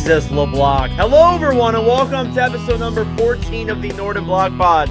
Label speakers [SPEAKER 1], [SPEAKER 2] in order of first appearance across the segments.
[SPEAKER 1] Jesus LeBlanc. Hello, everyone, and welcome to episode number 14 of the Northern Block Pod.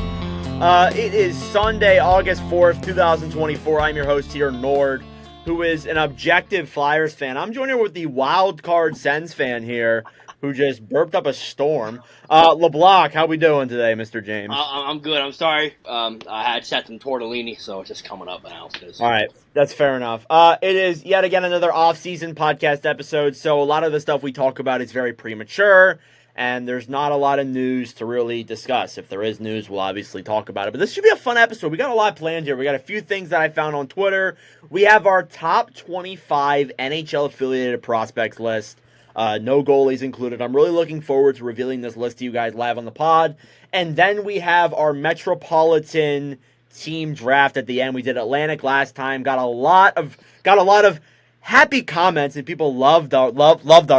[SPEAKER 1] It is Sunday, August 4th, 2024. I'm your host here, Nord, who is an objective Flyers fan. I'm joined here with the WildCard Sens fan here, who just burped up a storm. LeBlanc, how we doing today, Mr. James?
[SPEAKER 2] I'm good. I'm sorry. I had set some tortellini, so it's just coming up now.
[SPEAKER 1] All right, that's fair enough. It is yet again another off-season podcast episode, so a lot of the stuff we talk about is very premature, and there's not a lot of news to really discuss. If there is news, we'll obviously talk about it, but this should be a fun episode. We got a lot planned here. We got a few things that I found on Twitter. We have our top 25 NHL-affiliated prospects list. No goalies included. I'm really looking forward to revealing this list to you guys live on the pod. And then we have our Metropolitan team draft at the end. We did Atlantic last time. Got a lot of happy comments, and people loved our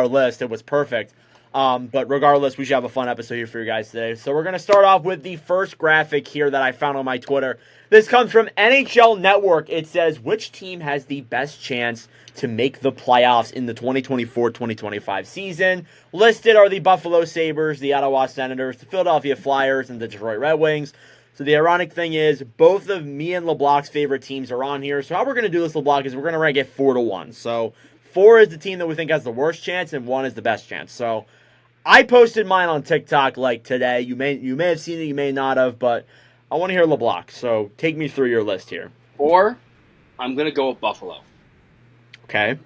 [SPEAKER 1] list. It was perfect. But regardless, we should have a fun episode here for you guys today. So we're gonna start off with the first graphic here that I found on my Twitter. This comes from NHL Network. It says, which team has the best chance to make the playoffs in the 2024-2025 season? Listed are the Buffalo Sabres, the Ottawa Senators, the Philadelphia Flyers, and the Detroit Red Wings. So the ironic thing is, both of me and LeBlanc's favorite teams are on here. So how we're going to do this, LeBlanc, is we're going to rank it 4-1. So 4 is the team that we think has the worst chance, and 1 is the best chance. So I posted mine on TikTok like today. You may have seen it, you may not have, but I want to hear LeBlanc. So take me through your list here.
[SPEAKER 2] 4, I'm going to go with Buffalo.
[SPEAKER 1] Okay.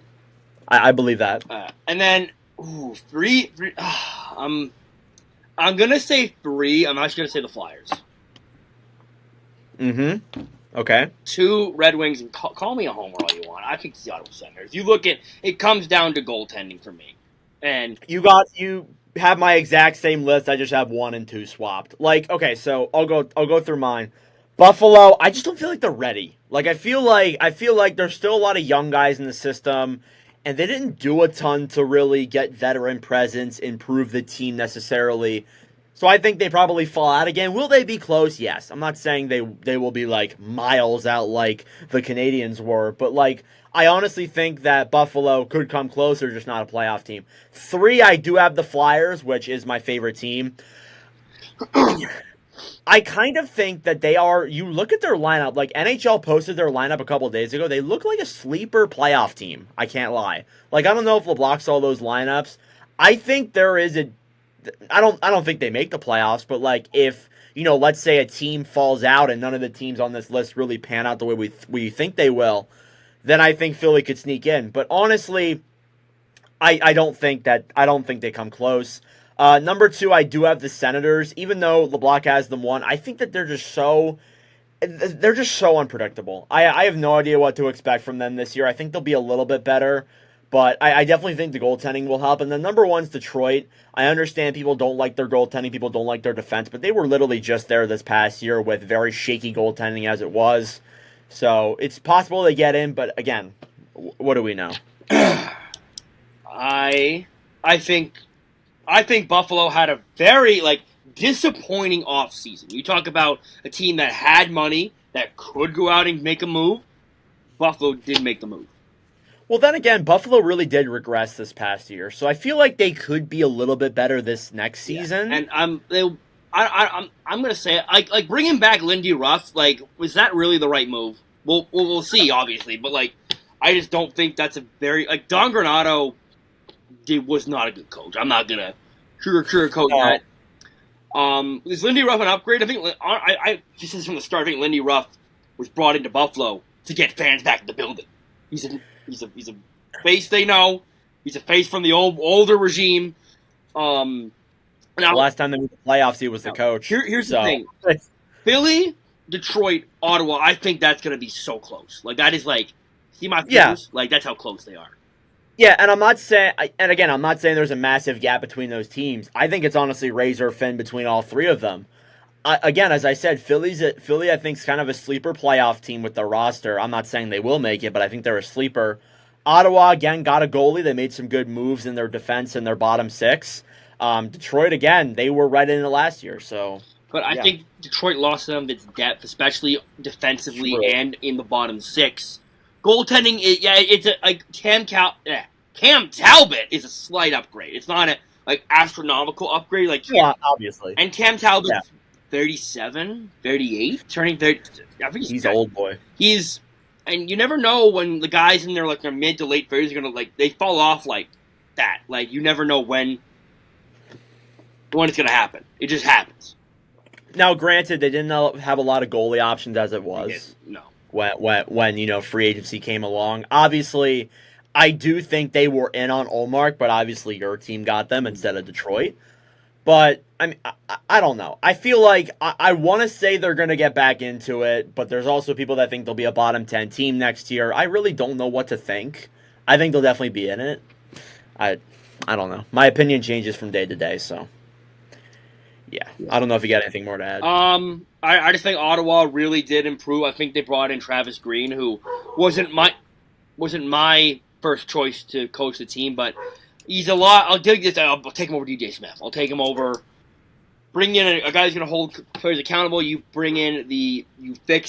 [SPEAKER 1] I believe that.
[SPEAKER 2] And then, 3 I'm going to say 3. I'm actually going to say the Flyers.
[SPEAKER 1] Mm-hmm. Okay.
[SPEAKER 2] 2, Red Wings, and call me a homer all you want. I think it's the Ottawa Senators. You look at it, comes down to goaltending for me. And
[SPEAKER 1] you have my exact same list. I just have 1 and 2 swapped. Like, okay, so I'll go through mine. Buffalo, I just don't feel like they're ready. Like, I feel like there's still a lot of young guys in the system, and they didn't do a ton to really get veteran presence, improve the team necessarily. So I think they probably fall out again. Will they be close? Yes. I'm not saying they will be like miles out like the Canadians were, but like I honestly think that Buffalo could come close. They're just not a playoff team. 3, I do have the Flyers, which is my favorite team. I kind of think that they are, you look at their lineup, like NHL posted their lineup a couple days ago, they look like a sleeper playoff team. I can't lie. Like, I don't know if LeBlanc saw those lineups. I think there is I don't think they make the playoffs, but like if, let's say a team falls out and none of the teams on this list really pan out the way we think they will, then I think Philly could sneak in. But honestly, I don't think they come close. Number 2, I do have the Senators. Even though LeBlanc has them 1, I think that they're just so unpredictable. I have no idea what to expect from them this year. I think they'll be a little bit better, but I definitely think the goaltending will help. And then number 1's Detroit. I understand people don't like their goaltending, people don't like their defense, but they were literally just there this past year with very shaky goaltending as it was. So it's possible they get in, but again, what do we know?
[SPEAKER 2] I think Buffalo had a very disappointing offseason. You talk about a team that had money that could go out and make a move. Buffalo did make the move.
[SPEAKER 1] Well, then again, Buffalo really did regress this past year, so I feel like they could be a little bit better this next season.
[SPEAKER 2] Yeah. And I'm gonna say it, like bringing back Lindy Ruff, was that really the right move? We'll see, obviously, but I just don't think that's a very Don Granato was not a good coach. I'm not gonna sugarcoat that. Is Lindy Ruff an upgrade? I think I this is from the start. I think Lindy Ruff was brought into Buffalo to get fans back in the building. He's a face they know. He's a face from the older regime. Now,
[SPEAKER 1] the last time they made the playoffs, he was the coach.
[SPEAKER 2] Here's the thing: Philly, Detroit, Ottawa. I think that's gonna be so close. That is see my fingers. Yeah. That's how close they are.
[SPEAKER 1] Yeah, and I'm not saying there's a massive gap between those teams. I think it's honestly razor thin between all 3 of them. Again, as I said, Philly, I think, is kind of a sleeper playoff team with their roster. I'm not saying they will make it, but I think they're a sleeper. Ottawa, again, got a goalie. They made some good moves in their defense in their bottom 6. Detroit, again, they were right in it last year.
[SPEAKER 2] But I think Detroit lost some of its depth, especially defensively and in the bottom 6. Goaltending, Cam Talbot is a slight upgrade. It's not like astronomical upgrade. Like
[SPEAKER 1] Yeah, obviously.
[SPEAKER 2] and Cam Talbot's 37, 38, turning 30. I think
[SPEAKER 1] He's an old boy.
[SPEAKER 2] And you never know when the guys in their mid to late 30s are gonna they fall off like that. Like you never know when it's gonna happen. It just happens.
[SPEAKER 1] Now, granted, they didn't have a lot of goalie options as it was.
[SPEAKER 2] No.
[SPEAKER 1] When free agency came along, obviously, I do think they were in on Ullmark, but obviously your team got them instead of Detroit. But I mean, I don't know. I feel like I want to say they're going to get back into it, but there's also people that think they'll be a bottom 10 team next year. I really don't know what to think. I think they'll definitely be in it. I don't know. My opinion changes from day to day, so. Yeah, I don't know if you got anything more to add.
[SPEAKER 2] I just think Ottawa really did improve. I think they brought in Travis Green, who wasn't my first choice to coach the team, but he's a lot. I'll take him over DJ Smith. I'll take him over. Bring in a guy who's going to hold players accountable. You bring in you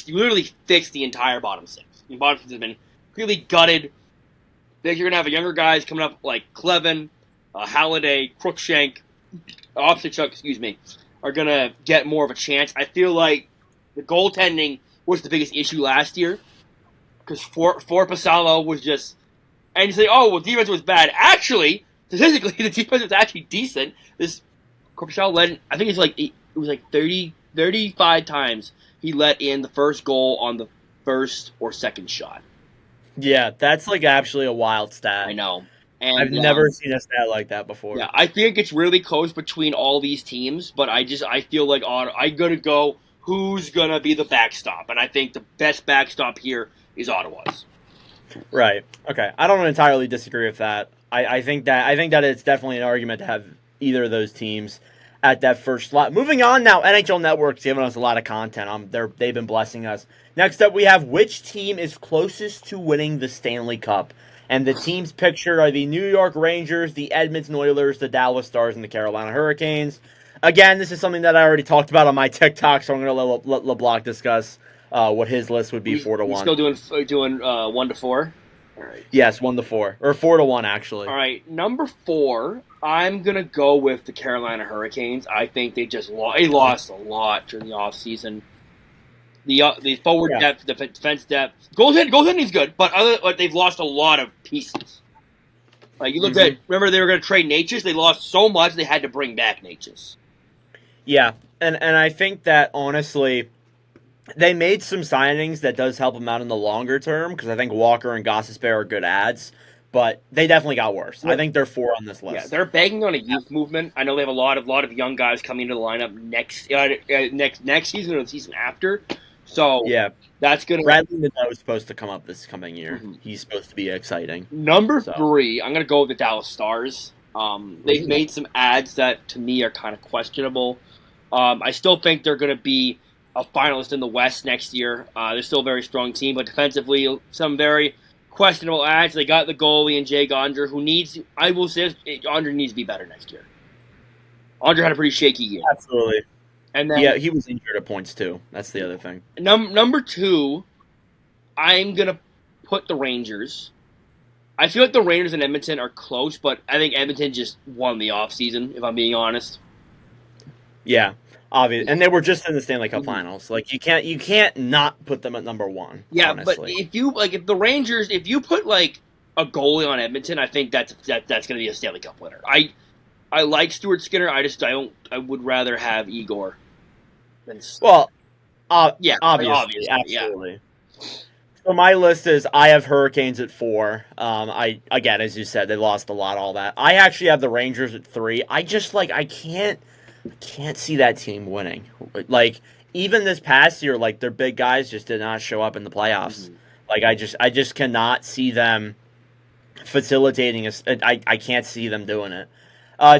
[SPEAKER 2] literally fixed the entire bottom six. The bottom six has been really gutted. You're going to have younger guys coming up like Clevin, Halliday, Cruikshank, Opsichuk, are going to get more of a chance. I feel like the goaltending was the biggest issue last year because for Pasalo was just, and you say, oh, well, defense was bad. Actually, statistically, the defense was actually decent. This Pasalo led, I think it was like 35 times he let in the first goal on the first or second shot.
[SPEAKER 1] Yeah, that's actually a wild stat.
[SPEAKER 2] I know. And,
[SPEAKER 1] I've never seen a stat like that before.
[SPEAKER 2] Yeah, I think it's really close between all these teams, but I feel like I'm going to go who's going to be the backstop, and I think the best backstop here is Ottawa's.
[SPEAKER 1] Right. Okay. I don't entirely disagree with that. I think that it's definitely an argument to have either of those teams at that first slot. Moving on now, NHL Network's giving us a lot of content. They've been blessing us. Next up, we have which team is closest to winning the Stanley Cup. And the teams pictured are the New York Rangers, the Edmonton Oilers, the Dallas Stars, and the Carolina Hurricanes. Again, this is something that I already talked about on my TikTok, so I'm going to let LeBlanc discuss what his list would be 4-1.
[SPEAKER 2] We're still doing 1-4? All right.
[SPEAKER 1] Yes, 1-4. Or 4-1, actually.
[SPEAKER 2] All right, number 4, I'm going to go with the Carolina Hurricanes. I think they lost a lot during the offseason. The forward depth, the defense depth, goaltending's good, but they've lost a lot of pieces. Like you look at, remember they were going to trade Natchez, they lost so much they had to bring back Natchez.
[SPEAKER 1] Yeah, and I think that honestly, they made some signings that does help them out in the longer term because I think Walker and Gostisbehere are good ads, but they definitely got worse. Yeah. I think they're 4 on this list.
[SPEAKER 2] Yeah, they're banking on a youth movement. I know they have a lot of young guys coming into the lineup next season or the season after. So
[SPEAKER 1] yeah,
[SPEAKER 2] that's going to.
[SPEAKER 1] Bradley Nadeau is supposed to come up this coming year. Mm-hmm. He's supposed to be exciting.
[SPEAKER 2] Number 3, I'm going to go with the Dallas Stars. They've made some ads that to me are kind of questionable. I still think they're going to be a finalist in the West next year. They're still a very strong team, but defensively, some very questionable ads. They got the goalie in Jake Andre, who needs. I will say, Andre needs to be better next year. Andre had a pretty shaky year.
[SPEAKER 1] Absolutely.
[SPEAKER 2] And then,
[SPEAKER 1] yeah, he was injured at points too. That's the other thing.
[SPEAKER 2] Number 2, I'm going to put the Rangers. I feel like the Rangers and Edmonton are close, but I think Edmonton just won the offseason, if I'm being honest.
[SPEAKER 1] Yeah, obviously. And they were just in the Stanley Cup Finals. Like you can't not put them at number 1.
[SPEAKER 2] Yeah,
[SPEAKER 1] honestly.
[SPEAKER 2] But if you put a goalie on Edmonton, I think that's going to be a Stanley Cup winner. I like Stuart Skinner. I would rather have Igor.
[SPEAKER 1] Well,
[SPEAKER 2] yeah,
[SPEAKER 1] obviously, absolutely. Yeah. So my list is I have Hurricanes at 4. Again, as you said, they lost a lot, all that. I actually have the Rangers at 3. I just I can't see that team winning. Like even this past year, their big guys just did not show up in the playoffs. Mm-hmm. I just cannot see them facilitating. I can't see them doing it.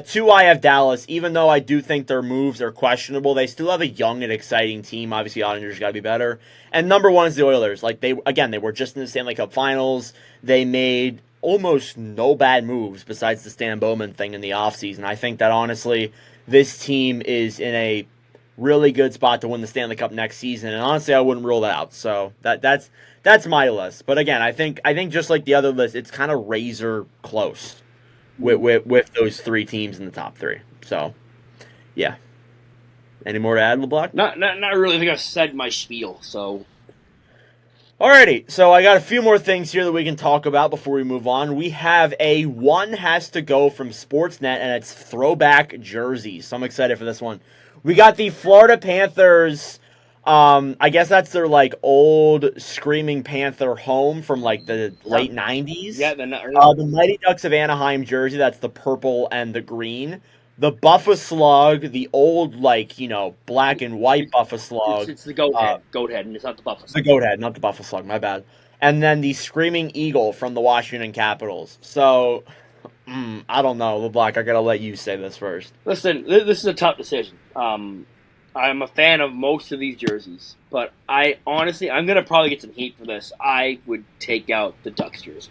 [SPEAKER 1] 2, I have Dallas. Even though I do think their moves are questionable, they still have a young and exciting team. Obviously, Ottinger's got to be better. And number 1 is the Oilers. They were just in the Stanley Cup Finals. They made almost no bad moves besides the Stan Bowman thing in the offseason. I think that, honestly, this team is in a really good spot to win the Stanley Cup next season. And honestly, I wouldn't rule that out. So that's my list. But again, I think just like the other list, it's kind of razor close. with those three teams in the top three. So, yeah. Any more to add, LeBlanc?
[SPEAKER 2] Not really. I think I've said my spiel. So,
[SPEAKER 1] alrighty. So I got a few more things here that we can talk about before we move on. We have a one has to go from Sportsnet, and it's throwback jerseys. So I'm excited for this one. We got the Florida Panthers. I guess that's their like old Screaming Panther home from like the late 90s.
[SPEAKER 2] Yeah,
[SPEAKER 1] the Mighty Ducks of Anaheim jersey, that's the purple and the green. The Buffa Slug, the old like, black and white Buffa Slug.
[SPEAKER 2] It's the goat head. Goat head, and it's not the Buffa Slug.
[SPEAKER 1] The goat head, not the Buffa Slug, my bad. And then the Screaming Eagle from the Washington Capitals. So, I don't know, LeBlanc, I gotta let you say this first.
[SPEAKER 2] Listen, this is a tough decision. I'm a fan of most of these jerseys, but I'm going to probably get some heat for this. I would take out the Ducks jersey.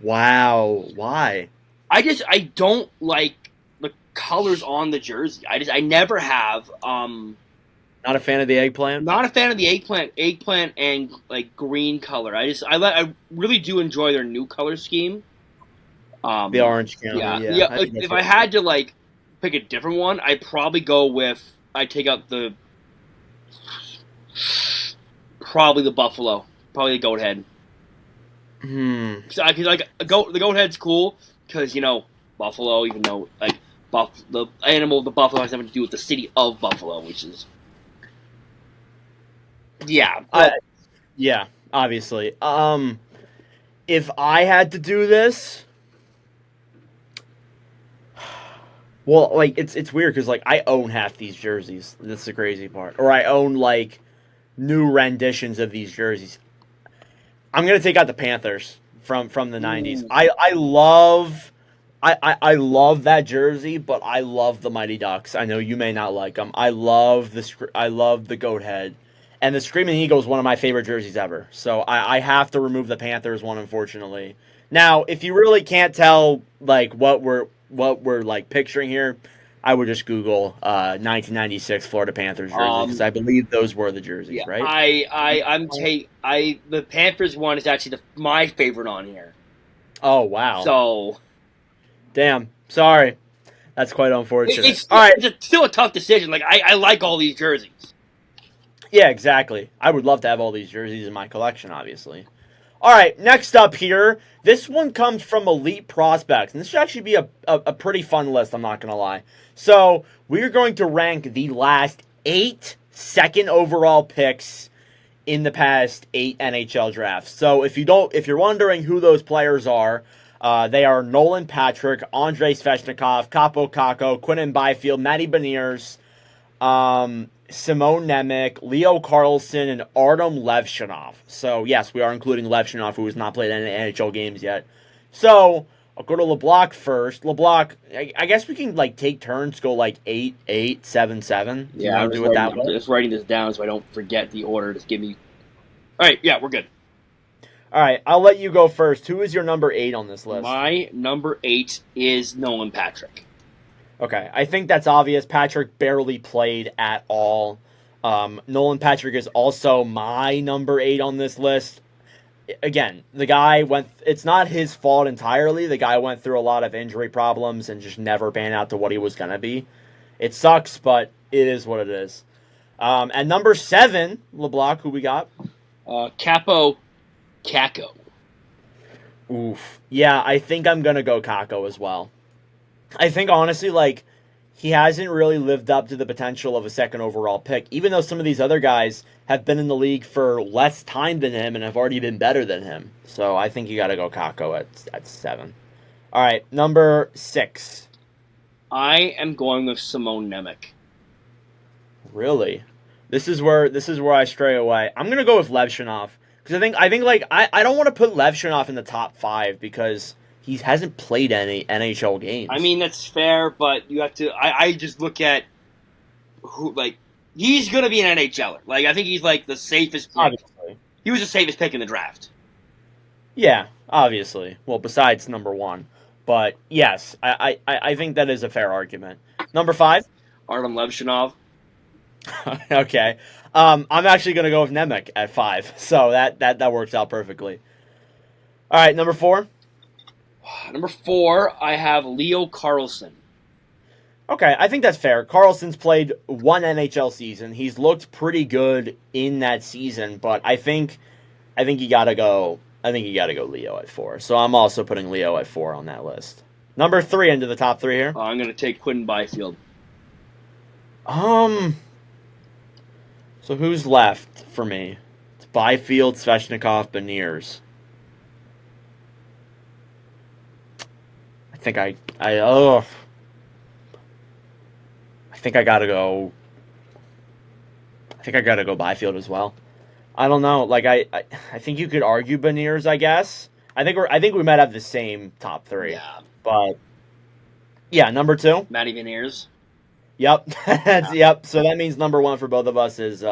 [SPEAKER 1] Wow. Why?
[SPEAKER 2] I don't like the colors on the jersey. I never have.
[SPEAKER 1] Not a fan of the eggplant?
[SPEAKER 2] Not a fan of the eggplant and like green color. I really do enjoy their new color scheme.
[SPEAKER 1] The orange counter,
[SPEAKER 2] yeah. If I had to like pick a different one, I'd probably go with. I'd take out probably the buffalo, probably the goat head. Because like the goat head's cool because buffalo, even though like the animal of the buffalo has nothing to do with the city of Buffalo, which is yeah,
[SPEAKER 1] obviously. If I had to do this. Well, like, it's weird because, like, I own half these jerseys. That's the crazy part. Or I own, like, new renditions of these jerseys. I'm going to take out the Panthers from the 90s. I love that jersey, but I love the Mighty Ducks. I know you may not like them. I love the goat head. And the Screaming Eagle is one of my favorite jerseys ever. So I have to remove the Panthers one, unfortunately. Now, if you really can't tell, like, what we're like picturing here, I would just Google 1996 Florida Panthers jerseys because I believe those were the jerseys, right?
[SPEAKER 2] The Panthers one is actually my favorite on here.
[SPEAKER 1] Oh wow!
[SPEAKER 2] So,
[SPEAKER 1] damn, sorry, that's quite unfortunate.
[SPEAKER 2] It's still a tough decision. Like I like all these jerseys.
[SPEAKER 1] Yeah, exactly. I would love to have all these jerseys in my collection, obviously. All right, next up here, this one comes from Elite Prospects, and this should actually be a pretty fun list, I'm not going to lie. So, we're going to rank the last 8 second overall picks in the past 8 NHL drafts. So, if you're wondering who those players are, they are Nolan Patrick, Andrei Svechnikov, Kaapo Kakko, Quinton Byfield, Matty Beniers, Simone Nemec, Leo Carlson, and Artem Levshunov. So, yes, we are including Levshunov, who has not played any NHL games yet. So, I'll go to LeBlanc first. LeBlanc, I guess we can, like, take turns, go, like, 8-8, 7-7.
[SPEAKER 2] Yeah, I'm just writing this down so I don't forget the order. Just give me... All right, yeah, we're good.
[SPEAKER 1] All right, I'll let you go first. Who is your number 8 on this list?
[SPEAKER 2] My number 8 is Nolan Patrick.
[SPEAKER 1] Okay, I think that's obvious. Patrick barely played at all. Nolan Patrick is also my number 8 on this list. Again, the guy it's not his fault entirely. The guy went through a lot of injury problems and just never panned out to what he was going to be. It sucks, but it is what it is. And number 7, LeBlanc, who we got?
[SPEAKER 2] Kaapo Kakko.
[SPEAKER 1] Oof. Yeah, I think I'm going to go Kakko as well. I think, honestly, like, he hasn't really lived up to the potential of a second overall pick, even though some of these other guys have been in the league for less time than him and have already been better than him. So I think you got to go Kakko at 7. All right, number 6.
[SPEAKER 2] I am going with Simone Nemec.
[SPEAKER 1] Really? This is where I stray away. I'm gonna go with Levshunov because I think like I don't want to put Levshunov in the top 5 because he hasn't played any NHL games.
[SPEAKER 2] I mean, that's fair, but you have to... I just look at who, like... He's going to be an NHLer. Like, I think he's, like, the safest pick.
[SPEAKER 1] Obviously.
[SPEAKER 2] He was the safest pick in the draft.
[SPEAKER 1] Yeah, obviously. Well, besides number 1. But, yes, I think that is a fair argument. Number 5?
[SPEAKER 2] Artem Levshunov.
[SPEAKER 1] Okay. I'm actually going to go with Nemec at 5. So that works out perfectly. All right, number 4?
[SPEAKER 2] Number 4, I have Leo Carlson.
[SPEAKER 1] Okay, I think that's fair. Carlson's played one NHL season. He's looked pretty good in that season, but I think you gotta go. I think you gotta go Leo at 4. So I'm also putting Leo at 4 on that list. Number 3 into the top 3 here.
[SPEAKER 2] I'm going to take Quinn Byfield.
[SPEAKER 1] So who's left for me? It's Byfield, Svechnikov, Beniers. I think I gotta go. I think I gotta go Byfield as well. I don't know. Like I think you could argue Beniers. I guess. I think we might have the same top 3.
[SPEAKER 2] Yeah.
[SPEAKER 1] But yeah, number 2.
[SPEAKER 2] Matty Beniers.
[SPEAKER 1] Yep. Yep. So that means number 1 for both of us is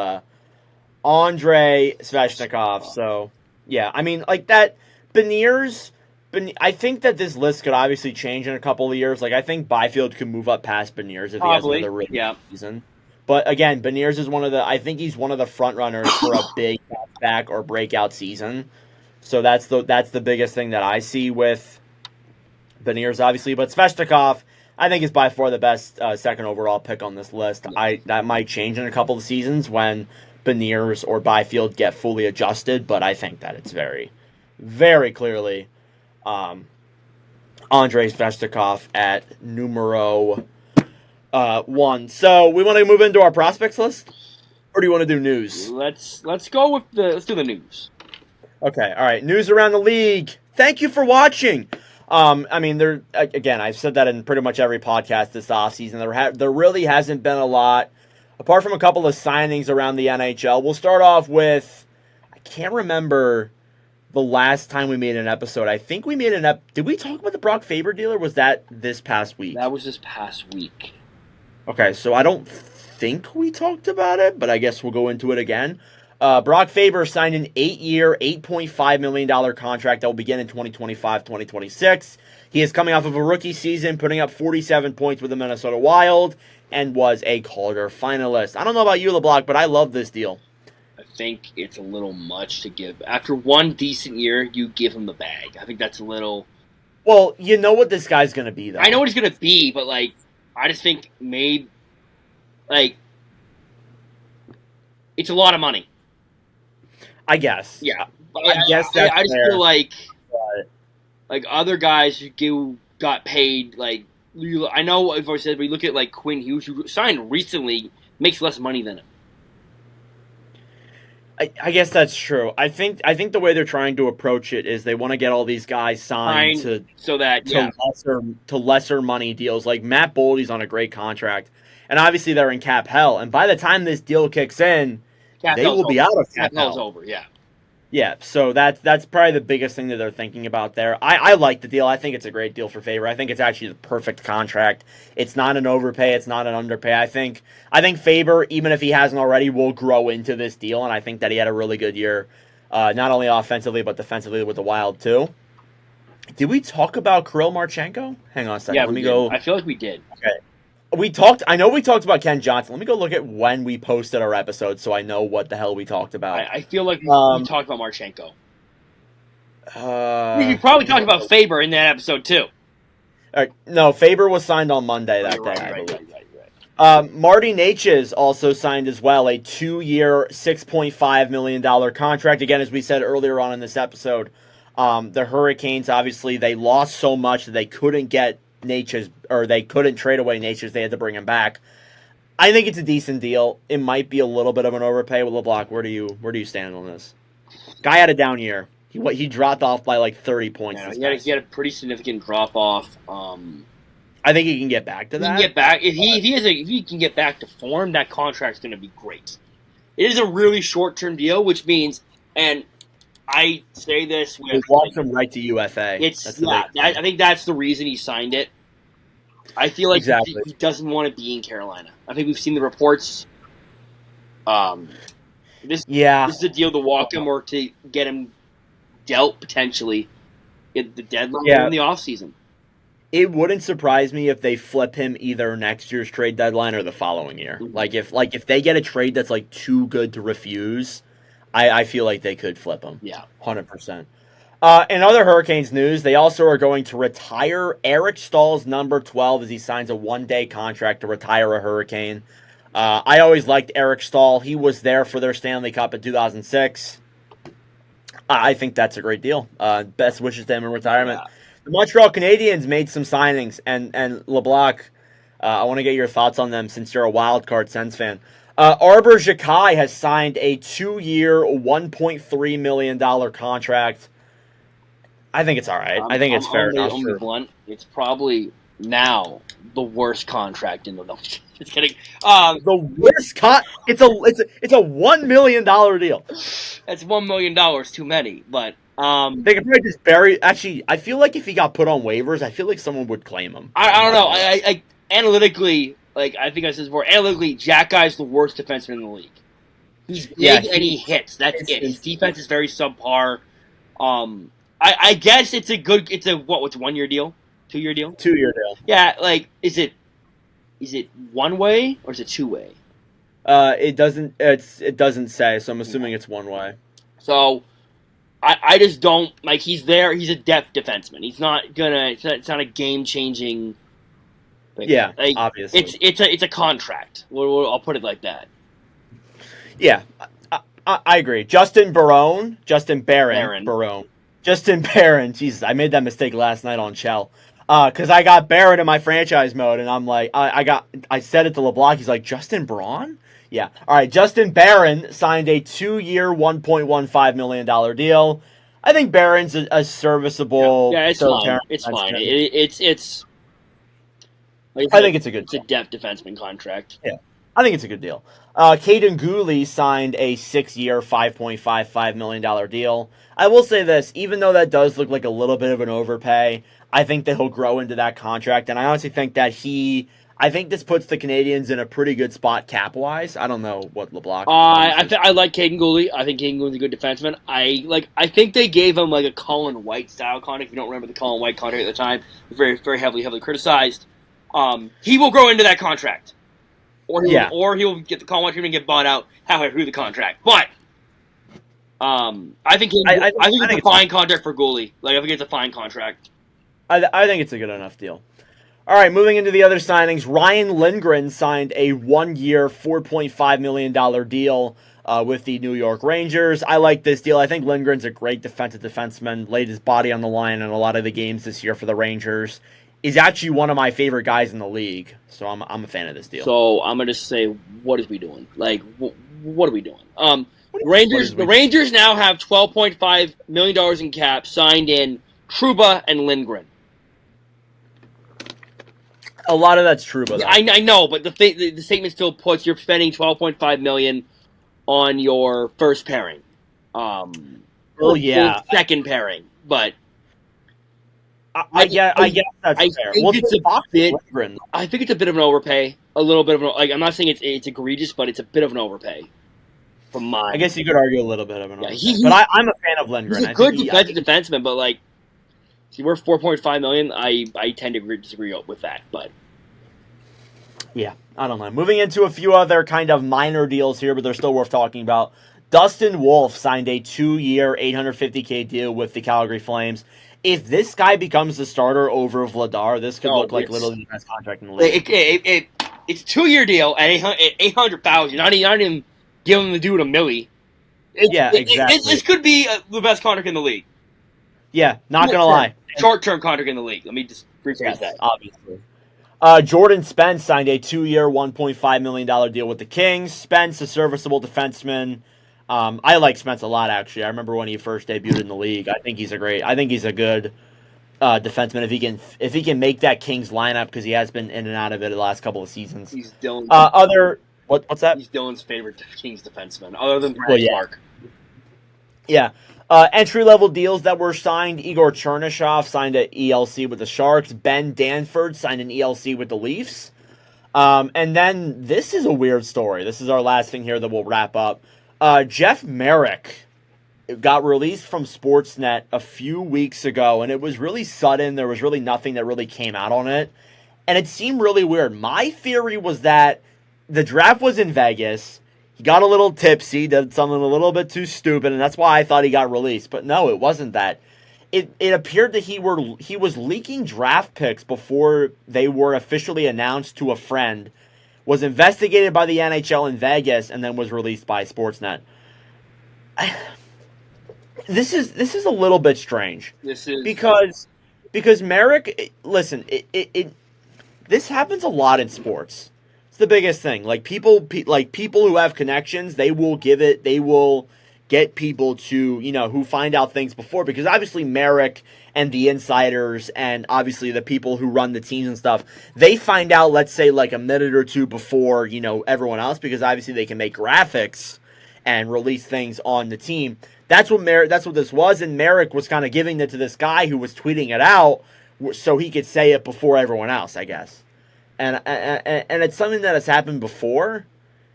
[SPEAKER 1] Andrei Svechnikov. So yeah, I mean like that Beniers. I think that this list could obviously change in a couple of years. Like I think Byfield could move up past Beniers if he has another really good season. But again, Beniers is he's one of the front runners for a big back or breakout season. So that's the biggest thing that I see with Beniers, obviously. But Svechnikov, I think, is by far the best second overall pick on this list. That might change in a couple of seasons when Beniers or Byfield get fully adjusted, but I think that it's very, very clearly Andrei Svechnikov at numero 1. So we want to move into our prospects list, or do you want to do news?
[SPEAKER 2] Let's go with let's do the news.
[SPEAKER 1] Okay, all right. News around the league. Thank you for watching. I mean, again, I've said that in pretty much every podcast this offseason. There really hasn't been a lot, apart from a couple of signings around the NHL. We'll start off with, I can't remember the last time we made an episode. I think we made did we talk about the Brock Faber deal, or was that this past week?
[SPEAKER 2] That was this past week.
[SPEAKER 1] Okay, so I don't think we talked about it, but I guess we'll go into it again. Brock Faber signed an 8-year, $8.5 million contract that will begin in 2025-2026. He is coming off of a rookie season, putting up 47 points with the Minnesota Wild, and was a Calder finalist. I don't know about you, LeBlanc, but I love this deal.
[SPEAKER 2] I think it's a little much to give. After one decent year, you give him the bag. I think that's a little...
[SPEAKER 1] Well, you know what this guy's going to be, though.
[SPEAKER 2] I know what he's going to be, but, like, I just think maybe... Like, it's a lot of money.
[SPEAKER 1] I guess.
[SPEAKER 2] Yeah.
[SPEAKER 1] I guess that's
[SPEAKER 2] I just
[SPEAKER 1] fair.
[SPEAKER 2] feel like other guys who got paid, like, I know I've always said, but you look at, like, Quinn Hughes, who signed recently, makes less money than him.
[SPEAKER 1] I guess that's true. I think the way they're trying to approach it is they want to get all these guys signed to lesser money deals. Like Matt Boldy's on a great contract, and obviously they're in cap hell. And by the time this deal kicks in, they will be out of cap hell.
[SPEAKER 2] Hell's over, yeah.
[SPEAKER 1] Yeah, so that's probably the biggest thing that they're thinking about there. I like the deal. I think it's a great deal for Faber. I think it's actually the perfect contract. It's not an overpay. It's not an underpay. I think Faber, even if he hasn't already, will grow into this deal, and I think that he had a really good year, not only offensively but defensively with the Wild too. Did we talk about Kirill Marchenko? Hang on a second.
[SPEAKER 2] Yeah,
[SPEAKER 1] Let me go.
[SPEAKER 2] I feel like we did.
[SPEAKER 1] Okay. I know we talked about Ken Johnson. Let me go look at when we posted our episode so I know what the hell we talked about.
[SPEAKER 2] I feel like we talked about Marchenko. We probably talked about Faber in that episode, too.
[SPEAKER 1] No, Faber was signed on Monday that day, I believe.
[SPEAKER 2] Right.
[SPEAKER 1] Marty Necas also signed as well, a 2-year, $6.5 million contract. Again, as we said earlier on in this episode, the Hurricanes, obviously, they lost so much that they couldn't get Necas, or they couldn't trade away Necas. They had to bring him back. I think it's a decent deal. It might be a little bit of an overpay with LeBlanc. Where do you stand on this? Guy had a down year. He dropped off by like 30 points.
[SPEAKER 2] Yeah, he had a pretty significant drop off.
[SPEAKER 1] I think he can get back to that.
[SPEAKER 2] He can get back if he can get back to form. That contract's going to be great. It is a really short-term deal, which means, and I say this with...
[SPEAKER 1] He walked him right to UFA.
[SPEAKER 2] I think that's the reason he signed it. I feel like he doesn't want to be in Carolina. I think we've seen the reports. This is a deal to walk him or to get him dealt potentially at the deadline in the offseason.
[SPEAKER 1] It wouldn't surprise me if they flip him either next year's trade deadline or the following year. Mm-hmm. If they get a trade that's like too good to refuse, I feel like they could flip him.
[SPEAKER 2] Yeah.
[SPEAKER 1] 100%. In other Hurricanes news, they also are going to retire Eric Stahl's number 12 as he signs a one-day contract to retire a Hurricane. I always liked Eric Stahl. He was there for their Stanley Cup in 2006. I think that's a great deal. Best wishes to him in retirement.
[SPEAKER 2] Yeah.
[SPEAKER 1] The Montreal Canadiens made some signings, and LeBlanc, I want to get your thoughts on them since you're a WildCard Sens fan. Arbor Xhekaj has signed a 2-year, $1.3 million contract. I think it's all right. I think it's fair enough.
[SPEAKER 2] I'm gonna be blunt. It's probably now the worst contract in the league. Just kidding.
[SPEAKER 1] The worst it's a $1 million deal.
[SPEAKER 2] That's $1 million too many, but
[SPEAKER 1] they could probably just bury. Actually, I feel like if he got put on waivers, I feel like someone would claim him.
[SPEAKER 2] I don't know. I analytically, like I think I said before, analytically, Jack Guy's the worst defenseman in the league. He's big and he hits. That's it. His defense is very subpar. I guess it's a 1-year deal, 2-year deal,
[SPEAKER 1] 2-year deal.
[SPEAKER 2] Yeah, like is it one way or is it 2-way?
[SPEAKER 1] It doesn't say, so I'm assuming it's one way.
[SPEAKER 2] So I just don't like he's there. He's a depth defenseman. He's not gonna. It's not a game changing.
[SPEAKER 1] Yeah, like, obviously,
[SPEAKER 2] it's a contract. I'll put it like that.
[SPEAKER 1] Yeah, I agree. Justin Barron. Justin Barron. Jesus, I made that mistake last night on Chell. Because I got Barron in my franchise mode, and I'm like, I said it to LeBlanc. He's like, Justin Braun? Yeah. All right, Justin Barron signed a 2-year, $1.15 million deal. I think Barron's a serviceable.
[SPEAKER 2] Yeah, it's fine. It's fine. It's. Like
[SPEAKER 1] I think it's a good.
[SPEAKER 2] It's a depth defenseman contract.
[SPEAKER 1] Yeah, I think it's a good deal. Caden Gooley signed a 6-year, $5.55 million deal. I will say this, even though that does look like a little bit of an overpay, I think that he'll grow into that contract, and I honestly think that I think this puts the Canadiens in a pretty good spot cap-wise. I don't know what LeBlanc.
[SPEAKER 2] I like Caden Gooley. I think Caden Gooley's a good defenseman. I think they gave him like a Colin White style contract. If you don't remember the Colin White contract at the time, very very heavily criticized. He will grow into that contract, or he'll get the Colin White treatment and get bought out halfway through the contract. But I think it's a fine contract for Gooley. Like I think it's a fine contract.
[SPEAKER 1] I think it's a good enough deal. All right, moving into the other signings, Ryan Lindgren signed a 1-year, $4.5 million deal with the New York Rangers. I like this deal. I think Lindgren's a great defensive defenseman, laid his body on the line in a lot of the games this year for the Rangers. He's actually one of my favorite guys in the league, so I'm a fan of this deal.
[SPEAKER 2] So I'm going to say, what is we doing? Like, what are we doing? The Rangers now have $12.5 million in cap signed in Trouba and Lindgren.
[SPEAKER 1] A lot of that's Trouba.
[SPEAKER 2] I know, but the statement still puts you're spending $12.5 million on your first pairing. Second pairing, but
[SPEAKER 1] I guess that's fair.
[SPEAKER 2] I think it's a bit of an overpay. A little bit of I'm not saying it's egregious, but it's a bit of an overpay. From mine,
[SPEAKER 1] I guess you could argue a little bit of an overpay. But I'm a fan of Lindgren.
[SPEAKER 2] He's a good defensive defenseman, but like. If you're worth $4.5 million, I tend to disagree with that, but
[SPEAKER 1] yeah, I don't know. Moving into a few other kind of minor deals here, but they're still worth talking about. Dustin Wolf signed a 2-year, $850K deal with the Calgary Flames. If this guy becomes the starter over Vladar, this could look like literally the best contract in the league.
[SPEAKER 2] It's a 2-year deal at $800,000. Not even giving the dude a milli.
[SPEAKER 1] Exactly.
[SPEAKER 2] This could be the best contract in the league.
[SPEAKER 1] Yeah, not gonna lie.
[SPEAKER 2] Short-term contract in the league. Let me just rephrase that.
[SPEAKER 1] Obviously. Jordan Spence signed a 2-year, $1.5 million deal with the Kings. Spence, a serviceable defenseman. I like Spence a lot, actually. I remember when he first debuted in the league. I think he's a good defenseman if he can make that Kings lineup, because he has been in and out of it the last couple of seasons.
[SPEAKER 2] He's Dylan.
[SPEAKER 1] What's that?
[SPEAKER 2] He's Dylan's favorite Kings defenseman, other than Brad Clark.
[SPEAKER 1] Yeah. Entry-level deals that were signed. Igor Chernyshov signed an ELC with the Sharks. Ben Danford signed an ELC with the Leafs. And then this is a weird story. This is our last thing here that we'll wrap up. Jeff Merrick got released from Sportsnet a few weeks ago, and it was really sudden. There was really nothing that really came out on it. And it seemed really weird. My theory was that the draft was in Vegas. He got a little tipsy, did something a little bit too stupid, and that's why I thought he got released. But no, it wasn't that. it appeared that he was leaking draft picks before they were officially announced to a friend, was investigated by the NHL in Vegas, and then was released by Sportsnet. This is a little bit strange.
[SPEAKER 2] This is
[SPEAKER 1] because Merrick, listen, this happens a lot in sports. It's the biggest thing. Like people who have connections, they will get people to, who find out things before, because obviously Merrick and the insiders and obviously the people who run the teams and stuff, they find out, let's say, like a minute or two before, everyone else, because obviously they can make graphics and release things on the team. That's what this was, and Merrick was kind of giving it to this guy who was tweeting it out so he could say it before everyone else, I guess. And it's something that has happened before.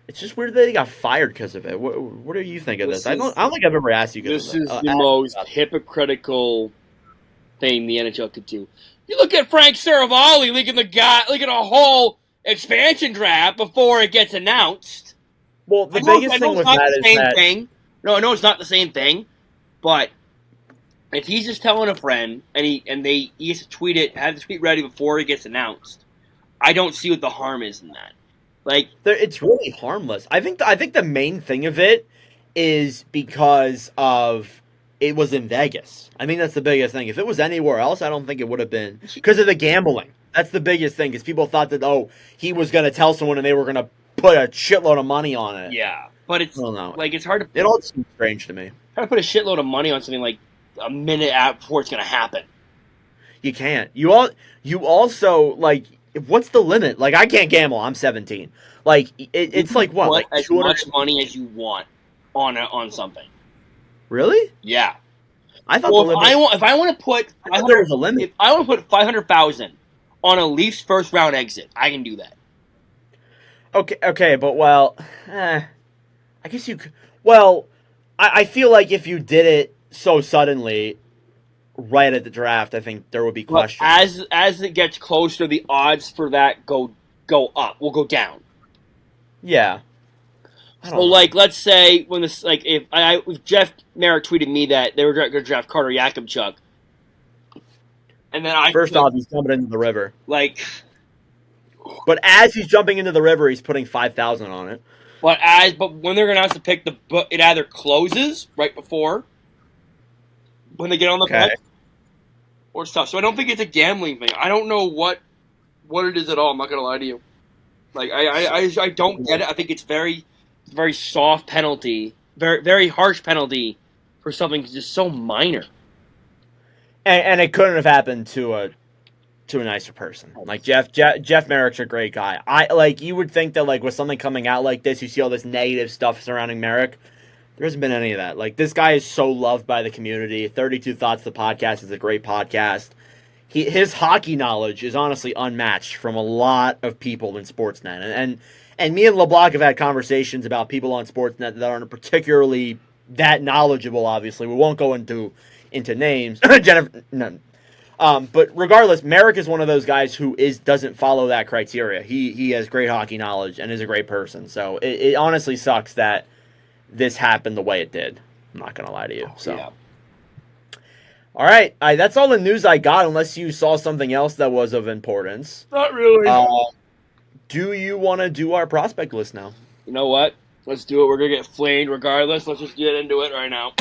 [SPEAKER 1] It's just weird that they got fired because of it. What do you think of this? I don't think I've ever asked you.
[SPEAKER 2] This is the most hypocritical thing the NHL could do. You look at Frank Saravalli leaking a whole expansion draft before it gets announced.
[SPEAKER 1] Well, the biggest thing with that is that
[SPEAKER 2] thing. No, I know it's not the same thing, but if he's just telling a friend and he has to tweet it, have the tweet ready before it gets announced, I don't see what the harm is in that. Like,
[SPEAKER 1] it's really harmless. I think the main thing of it is because of it was in Vegas. I think that's the biggest thing. If it was anywhere else, I don't think it would have been, because of the gambling. That's the biggest thing, because people thought that he was going to tell someone and they were going to put a shitload of money on it.
[SPEAKER 2] Yeah, but it's it's hard to.
[SPEAKER 1] It all seems strange to me.
[SPEAKER 2] Hard to put a shitload of money on something like a minute out before it's going to happen.
[SPEAKER 1] You can't. You also, like, what's the limit? Like, I can't gamble. I'm 17. Like, it's like what? Like
[SPEAKER 2] as much money as you want on something.
[SPEAKER 1] Really?
[SPEAKER 2] Yeah.
[SPEAKER 1] I thought the limit.
[SPEAKER 2] If I want to put,
[SPEAKER 1] there was a limit.
[SPEAKER 2] If I want to put $500,000 on a Leafs first round exit, I can do that.
[SPEAKER 1] Okay, but I guess you could. Well, I feel like if you did it so suddenly, right at the draft, I think there would be questions.
[SPEAKER 2] As it gets closer, the odds for that go up. Will go down.
[SPEAKER 1] Yeah.
[SPEAKER 2] So, like, let's say when this, like, if Jeff Merrick tweeted me that they were going to draft Carter Yakubchuk, and then
[SPEAKER 1] first off, he's jumping into the river.
[SPEAKER 2] Like,
[SPEAKER 1] but as he's jumping into the river, he's putting 5,000 on it.
[SPEAKER 2] But when they're going to announce the pick, it either closes right before when they get on the pick, or stuff. So I don't think it's a gambling thing. I don't know what it is at all. I'm not going to lie to you. Like, I don't get it. I think it's very soft penalty, very very harsh penalty for something just so minor.
[SPEAKER 1] And it couldn't have happened to a nicer person. Like Jeff Merrick's a great guy. You would think that, like, with something coming out like this, you see all this negative stuff surrounding Merrick. There hasn't been any of that. Like, this guy is so loved by the community. 32 Thoughts, the podcast, is a great podcast. His hockey knowledge is honestly unmatched from a lot of people in Sportsnet. And me and LeBlanc have had conversations about people on Sportsnet that aren't particularly that knowledgeable, obviously. We won't go into names. Jennifer, no. But regardless, Merrick is one of those guys who doesn't follow that criteria. He has great hockey knowledge and is a great person. So it honestly sucks that this happened the way it did. I'm not going to lie to you. So. Yeah. All right. That's all the news I got, unless you saw something else that was of importance.
[SPEAKER 2] Not really.
[SPEAKER 1] Do you want to do our prospect list now?
[SPEAKER 2] You know what? Let's do it. We're going to get flamed regardless. Let's just get into it right now.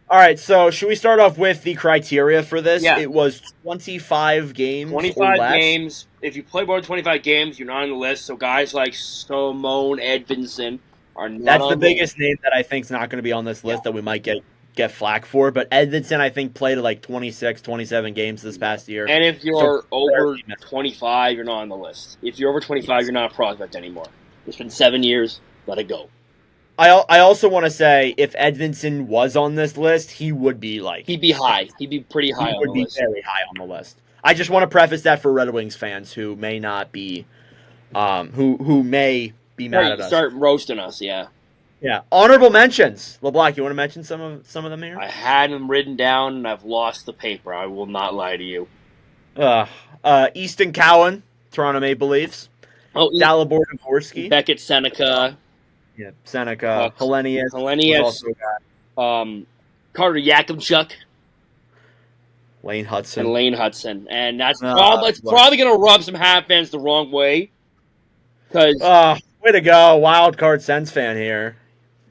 [SPEAKER 1] All right, so should we start off with the criteria for this?
[SPEAKER 2] Yeah.
[SPEAKER 1] It was 25 games
[SPEAKER 2] 25 games. If you play more than 25 games, you're not on the list. So guys like Simone Edvinsson are not
[SPEAKER 1] That's the biggest name that I think is not going to be on this list that we might get flack for. But Edvinsson, I think, played like 26, 27 games this past year.
[SPEAKER 2] And if you're over 25, you're not on the list. If you're over 25, you're not a prospect anymore. It's been 7 years. Let it go.
[SPEAKER 1] I also want to say, if Edvinsson was on this list, he would be like...
[SPEAKER 2] He'd be high. He'd be pretty high on the list. He would be
[SPEAKER 1] very high on the list. I just want to preface that for Red Wings fans who may not be... who may be mad at us.
[SPEAKER 2] Start roasting us, yeah.
[SPEAKER 1] Yeah. Honorable mentions. LeBlanc, you want to mention some of them here?
[SPEAKER 2] I had them written down, and I've lost the paper. I will not lie to you.
[SPEAKER 1] Easton Cowan, Toronto Maple Leafs. Dalibor Dvorsky.
[SPEAKER 2] Beckett Seneca.
[SPEAKER 1] Yeah, Seneca, Hellenius,
[SPEAKER 2] Carter Yakubchuk.
[SPEAKER 1] Lane
[SPEAKER 2] and
[SPEAKER 1] Hudson.
[SPEAKER 2] Lane Hudson, and that's probably going to rub some Hat fans the wrong way. Because
[SPEAKER 1] way to go, wild card Sens fan here.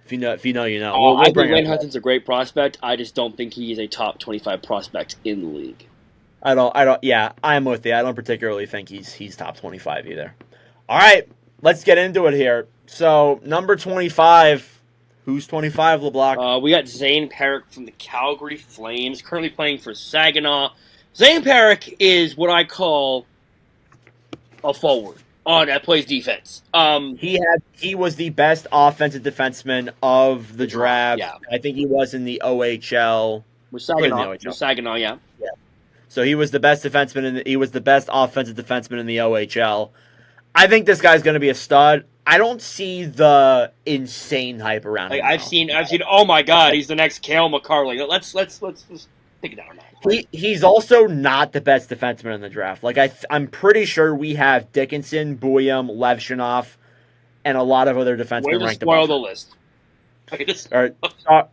[SPEAKER 1] If you know, you know. We'll
[SPEAKER 2] I
[SPEAKER 1] bring
[SPEAKER 2] think Lane
[SPEAKER 1] it
[SPEAKER 2] Hudson's a great prospect. I just don't think he is a top 25 prospect in the league.
[SPEAKER 1] I don't. Yeah, I'm with you. I don't particularly think he's top 25 either. All right, let's get into it here. So number 25. Who's 25, LeBlanc?
[SPEAKER 2] We got Zane Perrick from the Calgary Flames, currently playing for Saginaw. Zane Perrick is what I call a forward that plays defense.
[SPEAKER 1] He was the best offensive defenseman of the draft.
[SPEAKER 2] Yeah.
[SPEAKER 1] I think he was in the OHL.
[SPEAKER 2] With Saginaw, yeah.
[SPEAKER 1] So he was the best defenseman he was the best offensive defenseman in the OHL. I think this guy's going to be a stud. I don't see the insane hype around him.
[SPEAKER 2] I've seen. Oh my God, he's the next Cale McCarley. Let's take it down now.
[SPEAKER 1] He's also not the best defenseman in the draft. Like I'm pretty sure we have Dickinson, Buyam, Levshunov, and a lot of other defensemen ranked above.
[SPEAKER 2] Spoil the list.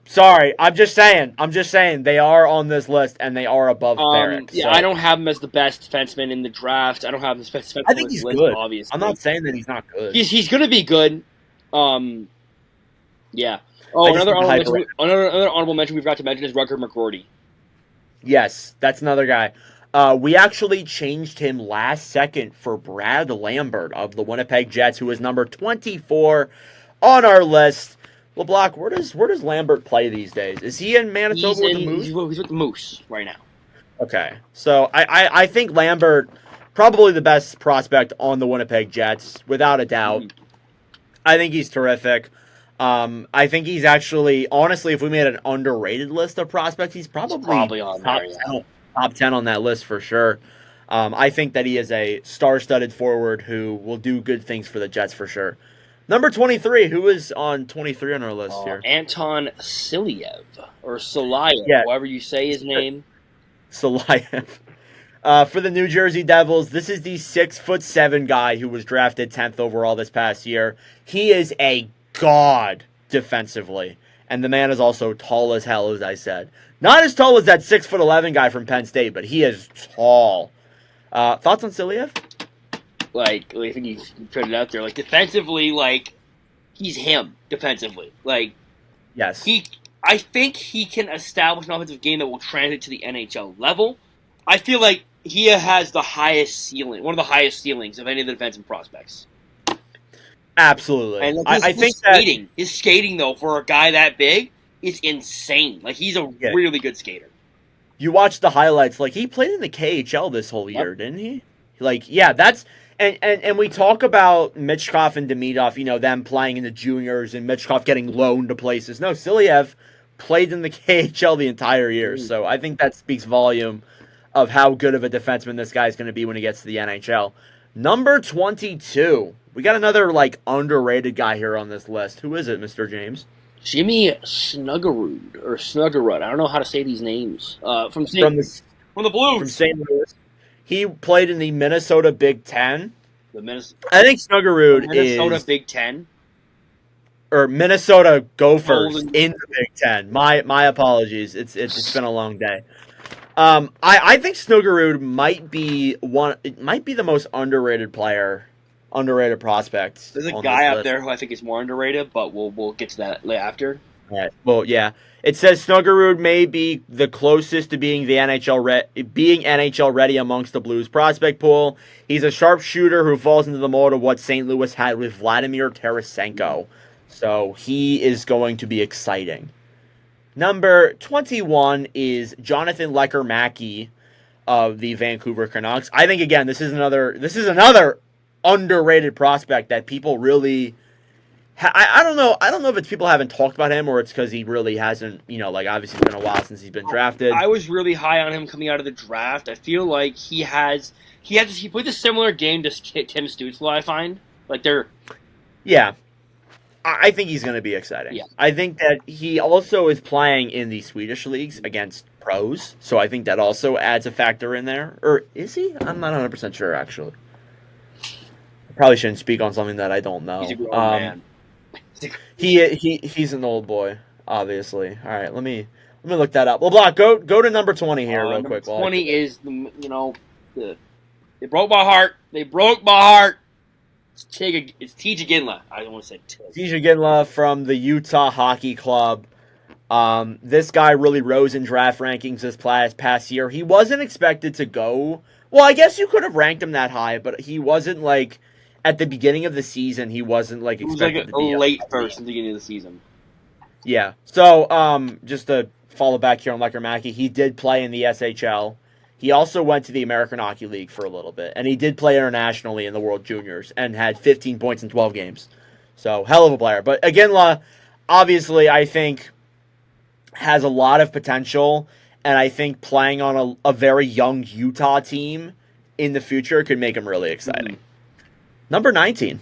[SPEAKER 1] Sorry, I'm just saying they are on this list and they are above Perrick.
[SPEAKER 2] Yeah, so. I don't have him as the best defenseman in the draft. I don't have him as the best defenseman.
[SPEAKER 1] I think he's good.
[SPEAKER 2] Obviously,
[SPEAKER 1] I'm not saying that he's not good.
[SPEAKER 2] He's going to be good. Yeah. Oh, another honorable mention we forgot to mention is Rutger McGroarty.
[SPEAKER 1] Yes, that's another guy. We actually changed him last second for Brad Lambert of the Winnipeg Jets, who is number 24 on our list. LeBlanc, where does Lambert play these days? Is he in Manitoba with the Moose?
[SPEAKER 2] He's with the Moose right now.
[SPEAKER 1] Okay. So I think Lambert, probably the best prospect on the Winnipeg Jets, without a doubt. Mm-hmm. I think he's terrific. I think he's actually, honestly, if we made an underrated list of prospects, he's probably
[SPEAKER 2] on
[SPEAKER 1] top 10 on that list for sure. I think that he is a star-studded forward who will do good things for the Jets for sure. Number 23, who is on 23 on our list here?
[SPEAKER 2] Anton Silyev, or Silayev, however you say his name.
[SPEAKER 1] Silayev. For the New Jersey Devils, this is the 6'7" guy who was drafted 10th overall this past year. He is a god defensively, and the man is also tall as hell, as I said. Not as tall as that 6'11" guy from Penn State, but he is tall. Thoughts on Silyev?
[SPEAKER 2] I think you put it out there. Defensively, he's him defensively.
[SPEAKER 1] Yes.
[SPEAKER 2] I think he can establish an offensive game that will translate to the NHL level. I feel like he has the highest ceiling, one of the highest ceilings of any of the defensive prospects.
[SPEAKER 1] Absolutely.
[SPEAKER 2] And I think his skating, though, for a guy that big, is insane. He's a really good skater. You watch the highlights.
[SPEAKER 1] He played in the KHL this whole year, didn't he? That's... And we talk about Michkov and Demidov, them playing in the juniors and Michkov getting loaned to places. No, Silyev played in the KHL the entire year. So I think that speaks volume of how good of a defenseman this guy's going to be when he gets to the NHL. Number 22. We got another, underrated guy here on this list. Who is it, Mr. James?
[SPEAKER 2] Jimmy Snuggerud, or Snuggerud. I don't know how to say these names. From the Blues.
[SPEAKER 1] From St. Louis. He played in the Minnesota Big Ten.
[SPEAKER 2] I
[SPEAKER 1] think Snuggerud
[SPEAKER 2] Minnesota Big Ten.
[SPEAKER 1] Or Minnesota Gophers in the Big Ten. My apologies. It's been a long day. I think Snuggerud might be the most underrated prospect.
[SPEAKER 2] There's a guy out there who I think is more underrated, but we'll get to that after.
[SPEAKER 1] Right. Well, yeah. It says Snuggerud may be the closest to being NHL ready amongst the Blues prospect pool. He's a sharpshooter who falls into the mold of what St. Louis had with Vladimir Tarasenko. So he is going to be exciting. Number 21 is Jonathan Lecker-Mackey of the Vancouver Canucks. I think, again, this is another underrated prospect that people really... I don't know if it's people haven't talked about him or it's because he really hasn't, obviously it's been a while since he's been drafted.
[SPEAKER 2] I was really high on him coming out of the draft. I feel like he played a similar game to Tim Stützle, I find.
[SPEAKER 1] Yeah. I think he's going to be exciting.
[SPEAKER 2] Yeah.
[SPEAKER 1] I think that he also is playing in the Swedish leagues against pros, so I think that also adds a factor in there. Or is he? I'm not 100% sure, actually. I probably shouldn't speak on something that I don't know.
[SPEAKER 2] He's a grown man.
[SPEAKER 1] He's an old boy, obviously. All right, let me Let me look that up. LeBlanc, go to number 20 here real
[SPEAKER 2] Number
[SPEAKER 1] quick.
[SPEAKER 2] 20 is, they broke my heart. They broke my heart. It's TJ Ginla. I don't want to say
[SPEAKER 1] TJ Ginla from the Utah Hockey Club. This guy really rose in draft rankings this past year. He wasn't expected to go. Well, I guess you could have ranked him that high, but he wasn't like at the beginning of the season. He wasn't like expected to be
[SPEAKER 2] a late first in the beginning of the season.
[SPEAKER 1] Yeah. So, just to follow back here on Lecker Mackey, he did play in the SHL. He also went to the American Hockey League for a little bit, and he did play internationally in the World Juniors and had 15 points in 12 games. So, hell of a player. But Iginla, obviously, I think has a lot of potential, and I think playing on a very young Utah team in the future could make him really exciting. Number 19.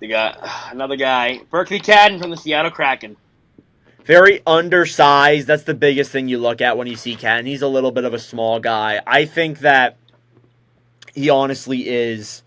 [SPEAKER 2] They got another guy, Berkeley Cadden from the Seattle Kraken.
[SPEAKER 1] Very undersized. That's the biggest thing you look at when you see Cadden. He's a little bit of a small guy. I think that he honestly is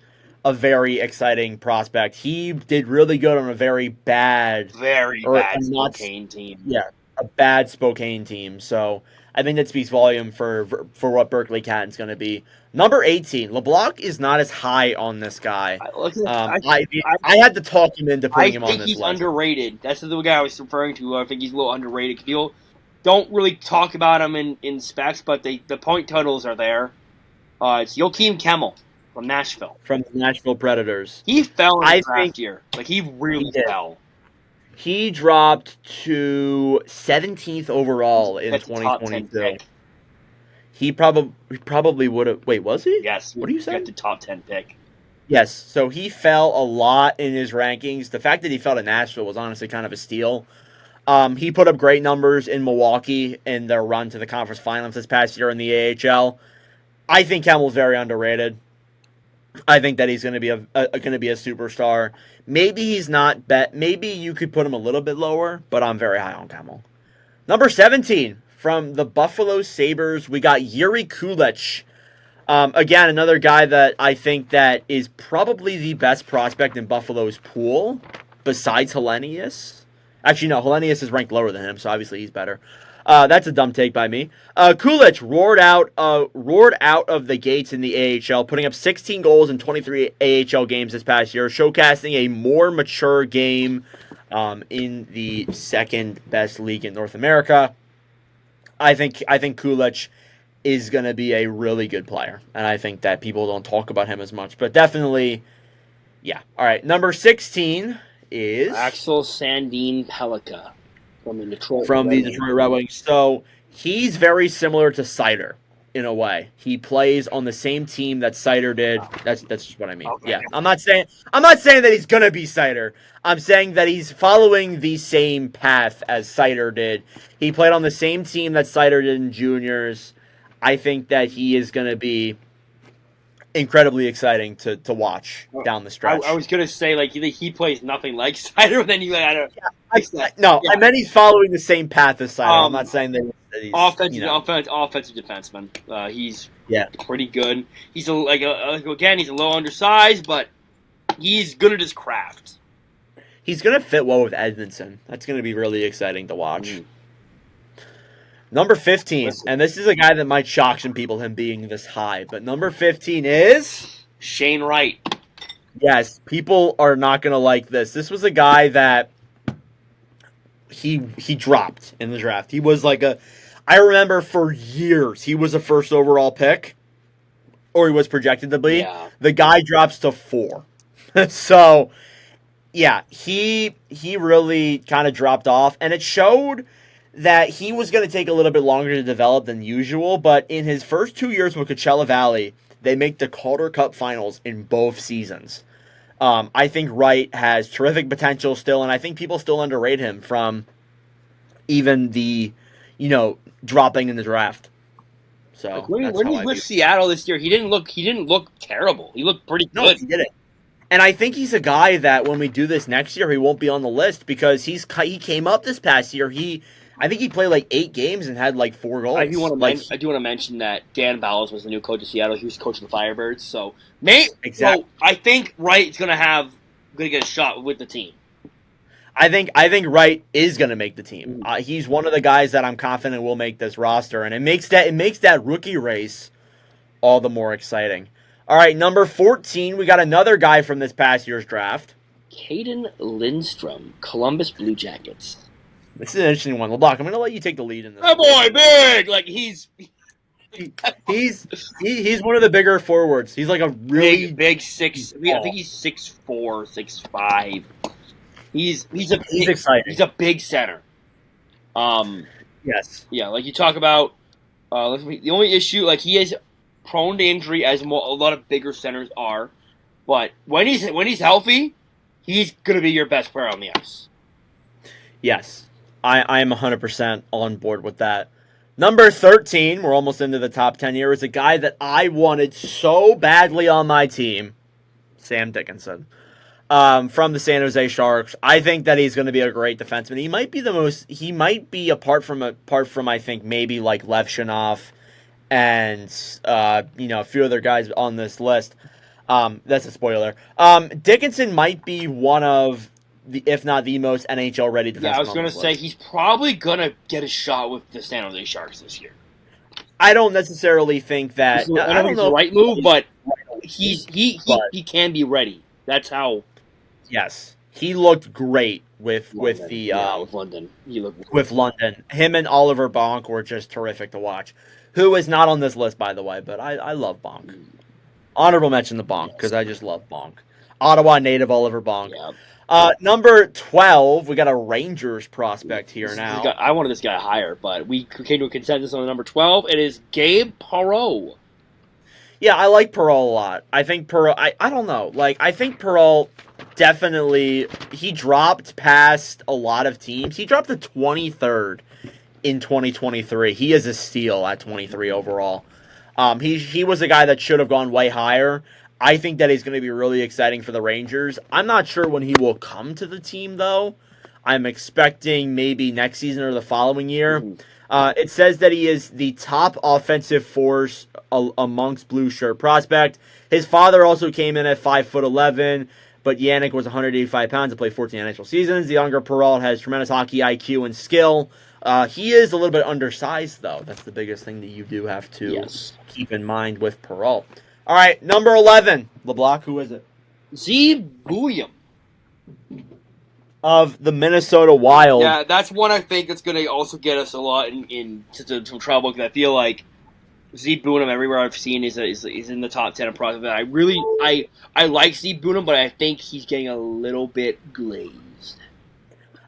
[SPEAKER 1] a very exciting prospect. He did really good on a very bad
[SPEAKER 2] Spokane team.
[SPEAKER 1] Yeah, a bad Spokane team. So I think that speaks volume for what Berkeley Cadden's going to be. Number 18, LeBlanc is not as high on this guy. I had to talk him into putting him on this list.
[SPEAKER 2] I think he's underrated. That's the guy I was referring to. I think he's a little underrated. People don't really talk about him in specs, but the point totals are there. It's Joakim Kemmel from Nashville.
[SPEAKER 1] From the Nashville Predators.
[SPEAKER 2] He fell in the draft year. Like, he really fell.
[SPEAKER 1] He dropped to 17th overall in 2022. He probably would have. Wait, was he?
[SPEAKER 2] Yes.
[SPEAKER 1] What are you saying?
[SPEAKER 2] Got the top 10 pick.
[SPEAKER 1] Yes. So he fell a lot in his rankings. The fact that he fell to Nashville was honestly kind of a steal. He put up great numbers in Milwaukee in their run to the conference finals this past year in the AHL. I think Kemmel's very underrated. I think that he's going to be a superstar. Maybe he's not. Maybe you could put him a little bit lower, but I'm very high on Kemmel. Number 17 from the Buffalo Sabres, we got Yuri Kulich. Again, another guy that I think that is probably the best prospect in Buffalo's pool, besides Hellenius. Actually, no, Hellenius is ranked lower than him, so obviously he's better. That's a dumb take by me. Kulich roared out of the gates in the AHL, putting up 16 goals in 23 AHL games this past year, showcasing a more mature game in the second best league in North America. I think Kulich is going to be a really good player, and I think that people don't talk about him as much, but definitely, yeah. All right, number 16 is
[SPEAKER 2] Axel Sandin Pellikka. From the Detroit
[SPEAKER 1] Red Wings. So he's very similar to Seider in a way. He plays on the same team that Seider did. That's just what I mean. Okay. Yeah. I'm not saying that he's gonna be Seider. I'm saying that he's following the same path as Seider did. He played on the same team that Seider did in juniors. I think that he is gonna be incredibly exciting to watch down the stretch.
[SPEAKER 2] I was gonna say he plays nothing like Seider, then you I don't.
[SPEAKER 1] I meant he's following the same path as Seider. I'm not saying that he's
[SPEAKER 2] offensive defenseman. He's pretty good. He's again, he's a little undersized, but he's good at his craft.
[SPEAKER 1] He's gonna fit well with Edmondson. That's gonna be really exciting to watch. Number 15, and this is a guy that might shock some people, him being this high, but number 15 is
[SPEAKER 2] Shane Wright.
[SPEAKER 1] Yes, people are not going to like this. This was a guy that he dropped in the draft. He was I remember for years, he was a first overall pick, or he was projected to be. Yeah. The guy drops to 4. So, yeah, he really kind of dropped off, and it showed that he was going to take a little bit longer to develop than usual, but in his first 2 years with Coachella Valley, they make the Calder Cup finals in both seasons. I think Wright has terrific potential still, and I think people still underrate him from even the, dropping in the draft. So
[SPEAKER 2] when he was with Seattle this year, he didn't look terrible. He looked pretty good.
[SPEAKER 1] No, he didn't. And I think he's a guy that when we do this next year, he won't be on the list because he came up this past year. I think he played 8 games and had 4 goals.
[SPEAKER 2] I do want to mention that Dan Bowles was the new coach of Seattle. He was coaching the Firebirds. So exactly. So I think Wright's going to get a shot with the team.
[SPEAKER 1] I think Wright is going to make the team. He's one of the guys that I'm confident will make this roster, and it makes that rookie race all the more exciting. All right, number 14, we got another guy from this past year's draft.
[SPEAKER 2] Caden Lindstrom, Columbus Blue Jackets.
[SPEAKER 1] This is an interesting one. LeBlanc, I'm going to let you take the lead in this.
[SPEAKER 2] Oh boy, big! Like he's
[SPEAKER 1] one of the bigger forwards. He's like a really
[SPEAKER 2] big six. I think he's 6'4", 6'5". He's
[SPEAKER 1] exciting.
[SPEAKER 2] He's a big center.
[SPEAKER 1] Yes.
[SPEAKER 2] Yeah, like you talk about. The only issue, like he is prone to injury, as a lot of bigger centers are, but when he's healthy, he's gonna be your best player on the ice.
[SPEAKER 1] Yes, I am 100% on board with that. Number 13, we're almost into the top 10 here, is a guy that I wanted so badly on my team, Sam Dickinson, from the San Jose Sharks. I think that he's going to be a great defenseman. He might be apart from I think maybe like Levshunov and a few other guys on this list. That's a spoiler. Dickinson might be one of if not the most NHL ready defenseman.
[SPEAKER 2] Yeah, I was going to say he's probably going to get a shot with the San Jose Sharks this year.
[SPEAKER 1] I don't necessarily think that.
[SPEAKER 2] I don't know the right move, but he can be ready. That's how.
[SPEAKER 1] Yes, he looked great with
[SPEAKER 2] London.
[SPEAKER 1] With London. Him and Oliver Bonk were just terrific to watch. Who is not on this list, by the way, but I love Bonk. Honorable mention to Bonk because I just love Bonk. Ottawa native Oliver Bonk.
[SPEAKER 2] Yeah.
[SPEAKER 1] Number 12, we got a Rangers prospect here now.
[SPEAKER 2] I wanted this guy higher, but we came to a consensus on the number 12. It is Gabe Perreault.
[SPEAKER 1] Yeah, I like Perreault a lot. I think Perreault, I don't know. Like, I think Perreault definitely, he dropped past a lot of teams. He dropped to 23rd in 2023. He is a steal at 23 overall. He was a guy that should have gone way higher. I think that he's going to be really exciting for the Rangers. I'm not sure when he will come to the team, though. I'm expecting maybe next season or the following year. It says that he is the top offensive force amongst blue shirt prospect. His father also came in at 5'11", but Yannick was 185 pounds and played 14 NHL seasons. The younger Perreault has tremendous hockey IQ and skill. He is a little bit undersized, though. That's the biggest thing that you do have to keep in mind with Perreault. All right, number 11. LeBlanc, who is it?
[SPEAKER 2] Zeev Buium.
[SPEAKER 1] Of the Minnesota Wild.
[SPEAKER 2] Yeah, that's one I think that's going to also get us a lot into trouble, because I feel like Zeev Buium, everywhere I've seen, is in the top 10 of prospects. I like Zeev Buium, but I think he's getting a little bit glazed.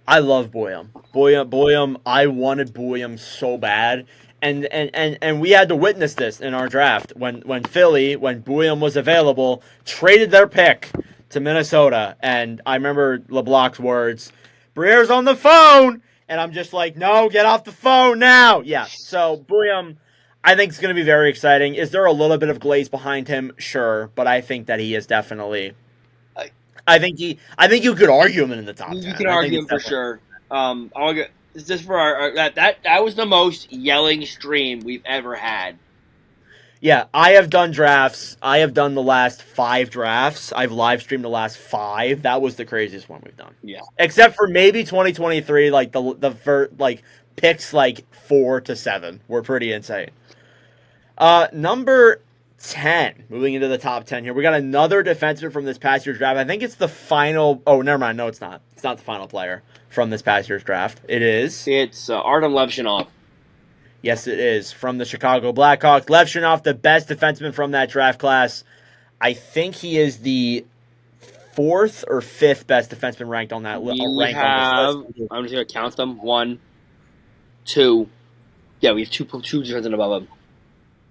[SPEAKER 1] I love Buium. Buium, I wanted Buium so bad. And we had to witness this in our draft when Philly, when Buium was available, traded their pick to Minnesota. And I remember LeBlanc's words, "Briere's on the phone," and I'm just like, "No, get off the phone now." Yeah. So Buium, I think it's going to be very exciting. Is there a little bit of glaze behind him? Sure, but I think that he is definitely. I think you could argue him in the top 10.
[SPEAKER 2] You can argue him for sure. Just for our that was the most yelling stream we've ever had.
[SPEAKER 1] Yeah, I have done drafts. I have done the last 5 drafts. I've live streamed the last 5. That was the craziest one we've done.
[SPEAKER 2] Yeah,
[SPEAKER 1] except for maybe 2023, like the picks like 4 to 7 were pretty insane. Number 10, moving into the top 10 here, we got another defenseman from this past year's draft. I think it's the final. Oh, never mind. No, it's not. It's not the final player from this past year's draft. It is.
[SPEAKER 2] It's Artem Levshunov.
[SPEAKER 1] Yes, it is, from the Chicago Blackhawks. Levshunov, the best defenseman from that draft class. I think he is the 4th or 5th best defenseman ranked on that list.
[SPEAKER 2] I'm just going to count them. 1, 2. Yeah, we have two defensemen above him.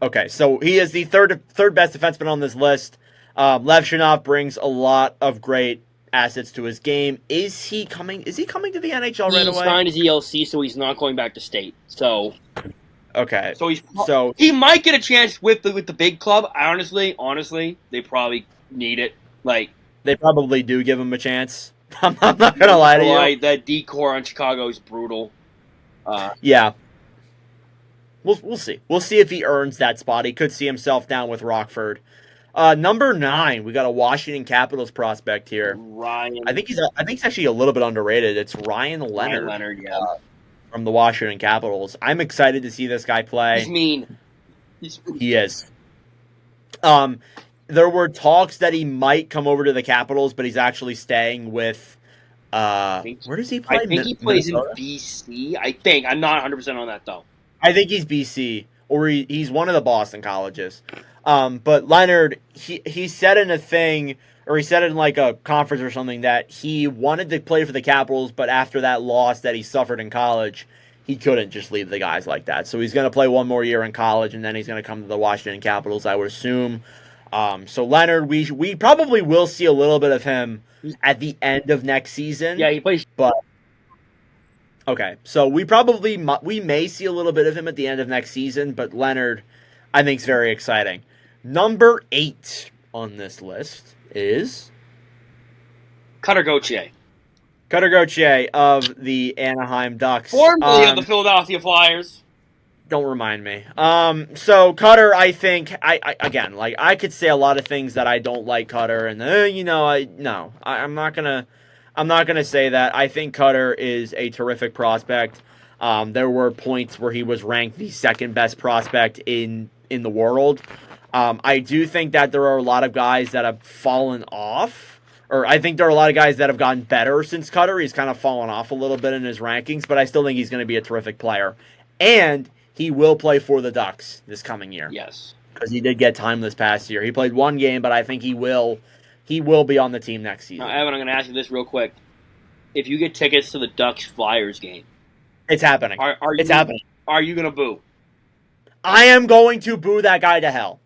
[SPEAKER 1] Okay, so he is the third best defenseman on this list. Levshunov brings a lot of great assets to his game. Is he coming to the NHL right away?
[SPEAKER 2] He signed his ELC, so he's not going back to state. So
[SPEAKER 1] okay,
[SPEAKER 2] so he might get a chance with the big club. Honestly, they probably need it. Like,
[SPEAKER 1] they probably do give him a chance. I'm not gonna lie to you.
[SPEAKER 2] That decor on Chicago is brutal.
[SPEAKER 1] Yeah. We'll see. We'll see if he earns that spot. He could see himself down with Rockford. Number 9, we got a Washington Capitals prospect here.
[SPEAKER 2] Ryan.
[SPEAKER 1] I think he's actually a little bit underrated. It's Ryan Leonard.
[SPEAKER 2] Ryan Leonard, yeah.
[SPEAKER 1] From the Washington Capitals. I'm excited to see this guy play.
[SPEAKER 2] He's mean.
[SPEAKER 1] He is. There were talks that he might come over to the Capitals, but he's actually staying with. Where does he play?
[SPEAKER 2] I think he plays in BC. I think. I'm not 100% on that though.
[SPEAKER 1] I think he's BC, or he's one of the Boston colleges. But Leonard, he said in a thing, or he said in like a conference or something, that he wanted to play for the Capitals, but after that loss that he suffered in college, he couldn't just leave the guys like that. So he's going to play one more year in college, and then he's going to come to the Washington Capitals, I would assume. So Leonard, we probably will see a little bit of him at the end of next season.
[SPEAKER 2] Yeah, he plays.
[SPEAKER 1] But okay, so we may see a little bit of him at the end of next season. But Leonard, I think, is very exciting. Number 8 on this list is
[SPEAKER 2] Cutter Gauthier.
[SPEAKER 1] Cutter Gauthier of the Anaheim Ducks.
[SPEAKER 2] Formerly of the Philadelphia Flyers.
[SPEAKER 1] Don't remind me. So Cutter, I think, I could say a lot of things that I don't like Cutter, and I'm not gonna say that. I think Cutter is a terrific prospect. There were points where he was ranked the second best prospect in the world. I do think that there are a lot of guys that have fallen off. Or I think there are a lot of guys that have gotten better since Cutter. He's kind of fallen off a little bit in his rankings, but I still think he's going to be a terrific player. And he will play for the Ducks this coming year.
[SPEAKER 2] Yes.
[SPEAKER 1] Because he did get time this past year. He played one game, but I think he will be on the team next season.
[SPEAKER 2] Now, Evan, I'm going to ask you this real quick. If you get tickets to the Ducks-Flyers game...
[SPEAKER 1] It's happening. It's happening.
[SPEAKER 2] Are you going to boo?
[SPEAKER 1] I am going to boo that guy to hell.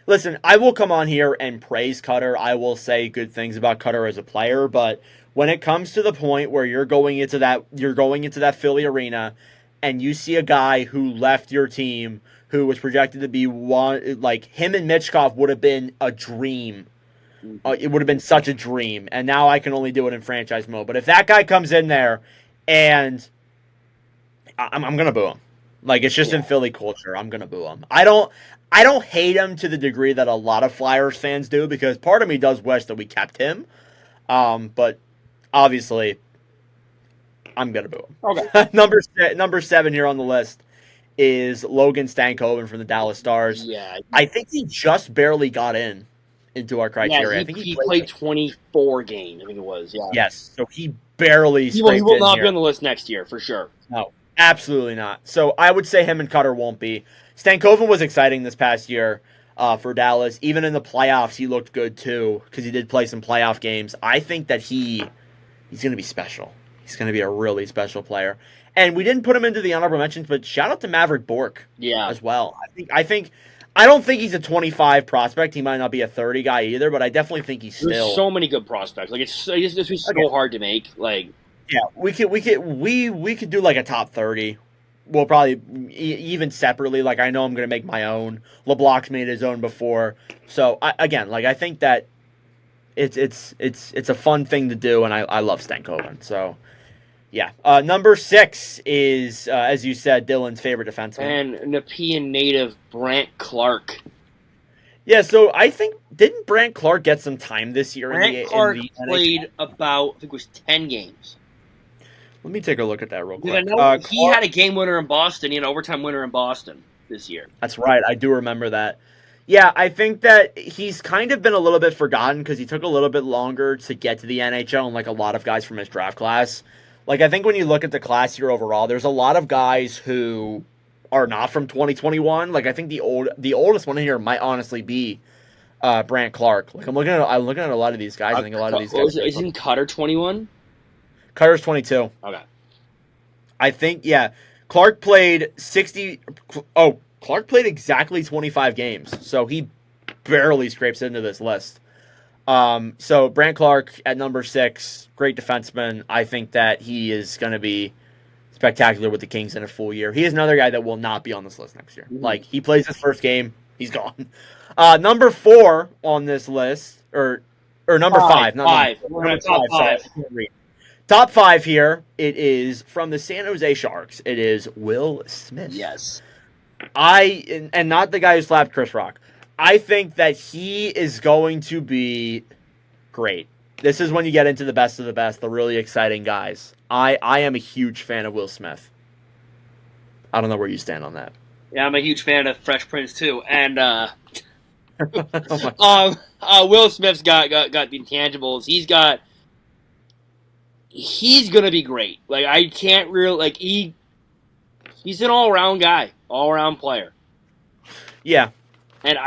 [SPEAKER 1] Listen, I will come on here and praise Cutter. I will say good things about Cutter as a player, but when it comes to the point where you're going into that Philly arena and you see a guy who left your team who was projected to be one, like him and Mitchkov would have been a dream. It would have been such a dream, and now I can only do it in franchise mode. But if that guy comes in there and I'm gonna boo him. Like, it's just in Philly culture. I'm gonna boo him. I don't hate him to the degree that a lot of Flyers fans do, because part of me does wish that we kept him. But obviously, I'm gonna boo him.
[SPEAKER 2] Okay.
[SPEAKER 1] Number 7 here on the list is Logan Stankoven from the Dallas Stars.
[SPEAKER 2] Yeah.
[SPEAKER 1] I think he just barely got into our criteria.
[SPEAKER 2] Yeah,
[SPEAKER 1] I think
[SPEAKER 2] he played 24 games, I think it was. Yeah.
[SPEAKER 1] Yes, so he barely
[SPEAKER 2] He will not
[SPEAKER 1] here.
[SPEAKER 2] be on the list next year, for sure.
[SPEAKER 1] No, absolutely not. So I would say him and Cutter won't be. Stankoven was exciting this past year for Dallas. Even in the playoffs, he looked good too, because he did play some playoff games. I think that he's going to be special. He's going to be a really special player. And we didn't put him into the honorable mentions, but shout out to Maverick Bourque as well. I don't think he's a 25 prospect. He might not be a 30 guy either, but I definitely think he's still.
[SPEAKER 2] There's so many good prospects. Like, it's so hard to make. Like,
[SPEAKER 1] yeah, we could do like a top 30. We'll probably even separately. Like, I know I'm going to make my own. LeBlanc's made his own before. So I think that it's a fun thing to do, and I love Stankoven. So yeah, number 6 is as you said, Dylan's favorite defenseman,
[SPEAKER 2] and Nepean native Brandt Clark.
[SPEAKER 1] Yeah, so I think didn't Brandt Clark get some time this year?
[SPEAKER 2] Brandt Clark played about, I think it was 10 games.
[SPEAKER 1] Let me take a look at that real quick.
[SPEAKER 2] I know he had a game winner in Boston, overtime winner in Boston this year.
[SPEAKER 1] That's right. I do remember that. Yeah, I think that he's kind of been a little bit forgotten because he took a little bit longer to get to the NHL, and like a lot of guys from his draft class. Like, I think when you look at the class year overall, there's a lot of guys who are not from 2021. Like, I think the oldest one in here might honestly be Brandt Clark. Like, I'm looking at a lot of these guys. I think a lot of these guys.
[SPEAKER 2] Isn't Cutter 21?
[SPEAKER 1] Cutter's 22.
[SPEAKER 2] Okay.
[SPEAKER 1] I think, yeah. Clark played 60. Oh, Clark played exactly 25 games. So he barely scrapes into this list. So Brandt Clark at number 6, great defenseman. I think that he is going to be spectacular with the Kings in a full year. He is another guy that will not be on this list next year. Mm-hmm. Like, he plays his first game, he's gone. Number 4 on this list, or number 5.
[SPEAKER 2] Five. We're on top 5.
[SPEAKER 1] Sorry. Top 5 here, it is from the San Jose Sharks. It is Will Smith.
[SPEAKER 2] Yes.
[SPEAKER 1] And not the guy who slapped Chris Rock. I think that he is going to be great. This is when you get into the best of the best, the really exciting guys. I am a huge fan of Will Smith. I don't know where you stand on that.
[SPEAKER 2] Yeah, I'm a huge fan of Fresh Prince too, and
[SPEAKER 1] Oh
[SPEAKER 2] Will Smith's got the intangibles. He's gonna be great. Like I can't really like he's an all around guy, all around player.
[SPEAKER 1] yeah.
[SPEAKER 2] And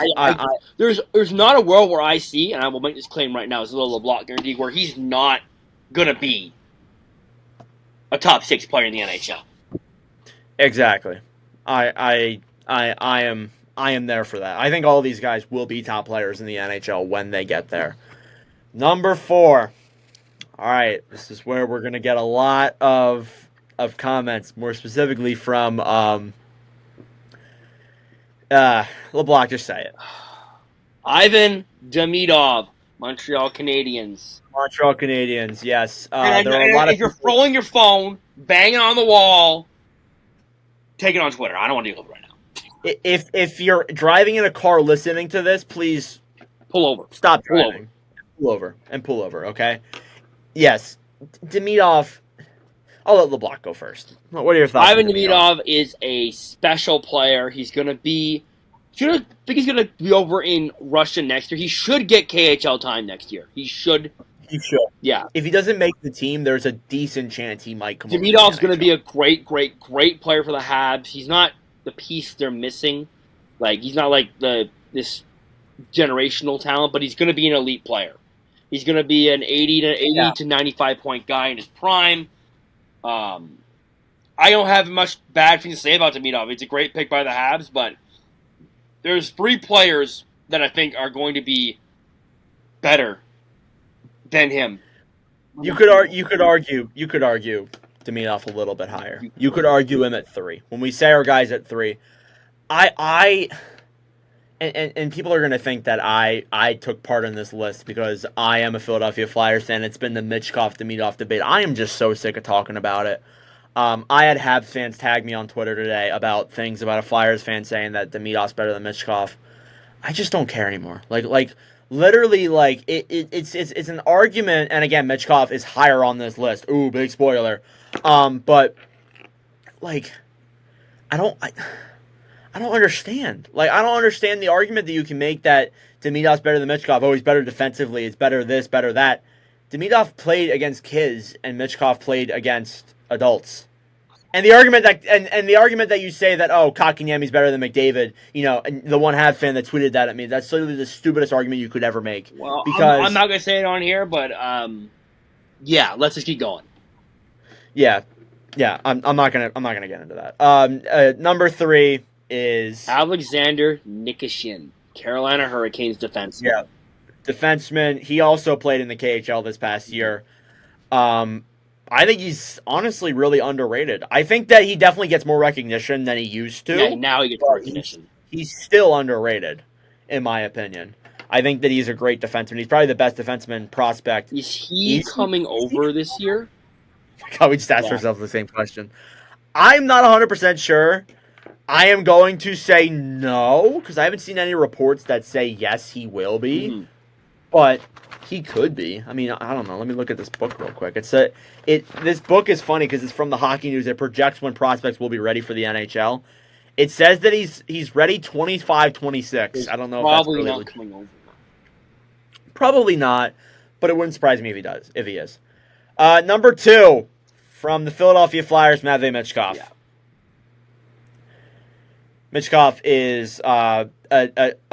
[SPEAKER 2] there's not a world where I see, and I will make this claim right now, it's a little LeBlanc guarantee, where he's not gonna be a top 6 player in the NHL.
[SPEAKER 1] Exactly. I am there for that. I think all these guys will be top players in the NHL when they get there. Number 4. All right, this is where we're gonna get a lot of comments, more specifically from LeBlanc. Just say it.
[SPEAKER 2] Ivan Demidov, Montreal Canadiens.
[SPEAKER 1] Montreal Canadiens, yes.
[SPEAKER 2] And if you're throwing your phone, banging on the wall, take it on Twitter. I don't want to deal with it right now.
[SPEAKER 1] If you're driving in a car listening to this, please
[SPEAKER 2] pull over.
[SPEAKER 1] Stop driving. Pull over. Okay. Yes, Demidov. I'll let LeBlanc go first. What are your thoughts?
[SPEAKER 2] Ivan Demidov is a special player. He's going to be. I think he's going to be over in Russia next year. He should get KHL time next year. He should. Yeah.
[SPEAKER 1] If he doesn't make the team, there's a decent chance he might come.
[SPEAKER 2] Demidov's going to be a great player for the Habs. He's not the piece they're missing. Like he's not like this generational talent, but he's going to be an elite player. He's going to be an 80 to 95 point guy in his prime. I don't have much bad things to say about Demidov. It's a great pick by the Habs, but there's 3 players that I think are going to be better than him.
[SPEAKER 1] You could argue Demidov a little bit higher. You could argue him at 3. When we say our guys at 3, and people are going to think that I took part in this list because I am a Philadelphia Flyers fan. It's been the Michkov-Demidov debate. I am just so sick of talking about it. I had Habs fans tag me on Twitter today about things about a Flyers fan saying that Demidov's better than Michkov. I just don't care anymore. Like literally, like it's an argument. And again, Michkov is higher on this list. Ooh, big spoiler. But like, I don't understand. Like, I don't understand the argument that you can make that Demidov's better than Michkov. Oh, he's better defensively. It's better this, better that. Demidov played against kids, and Michkov played against adults. And the argument that you say that Kotkaniemi's better than McDavid, and the one Habs fan that tweeted that at me, that's literally the stupidest argument you could ever make.
[SPEAKER 2] Well,
[SPEAKER 1] because
[SPEAKER 2] I'm not gonna say it on here, but yeah, let's just keep going.
[SPEAKER 1] Yeah, I'm not gonna get into that. Number 3 is
[SPEAKER 2] Alexander Nikishin, Carolina Hurricanes defenseman.
[SPEAKER 1] Yeah, defenseman. He also played in the KHL this past year. I think he's honestly really underrated. I think that he definitely gets more recognition than he used to.
[SPEAKER 2] Yeah, now he gets more recognition.
[SPEAKER 1] He's still underrated, in my opinion. I think that he's a great defenseman. He's probably the best defenseman prospect.
[SPEAKER 2] Is he coming over this year?
[SPEAKER 1] God, we just asked ourselves the same question. I'm not 100% sure. I am going to say no, because I haven't seen any reports that say yes, he will be. Mm-hmm. But he could be. I mean, I don't know. Let me look at this book real quick. This book is funny because it's from the Hockey News. It projects when prospects will be ready for the NHL. It says that he's ready 25-26. I don't know if that's really
[SPEAKER 2] not coming over.
[SPEAKER 1] Probably not, but it wouldn't surprise me if he is. Number 2 from the Philadelphia Flyers, Matvei Michkov. Yeah. Michkov is a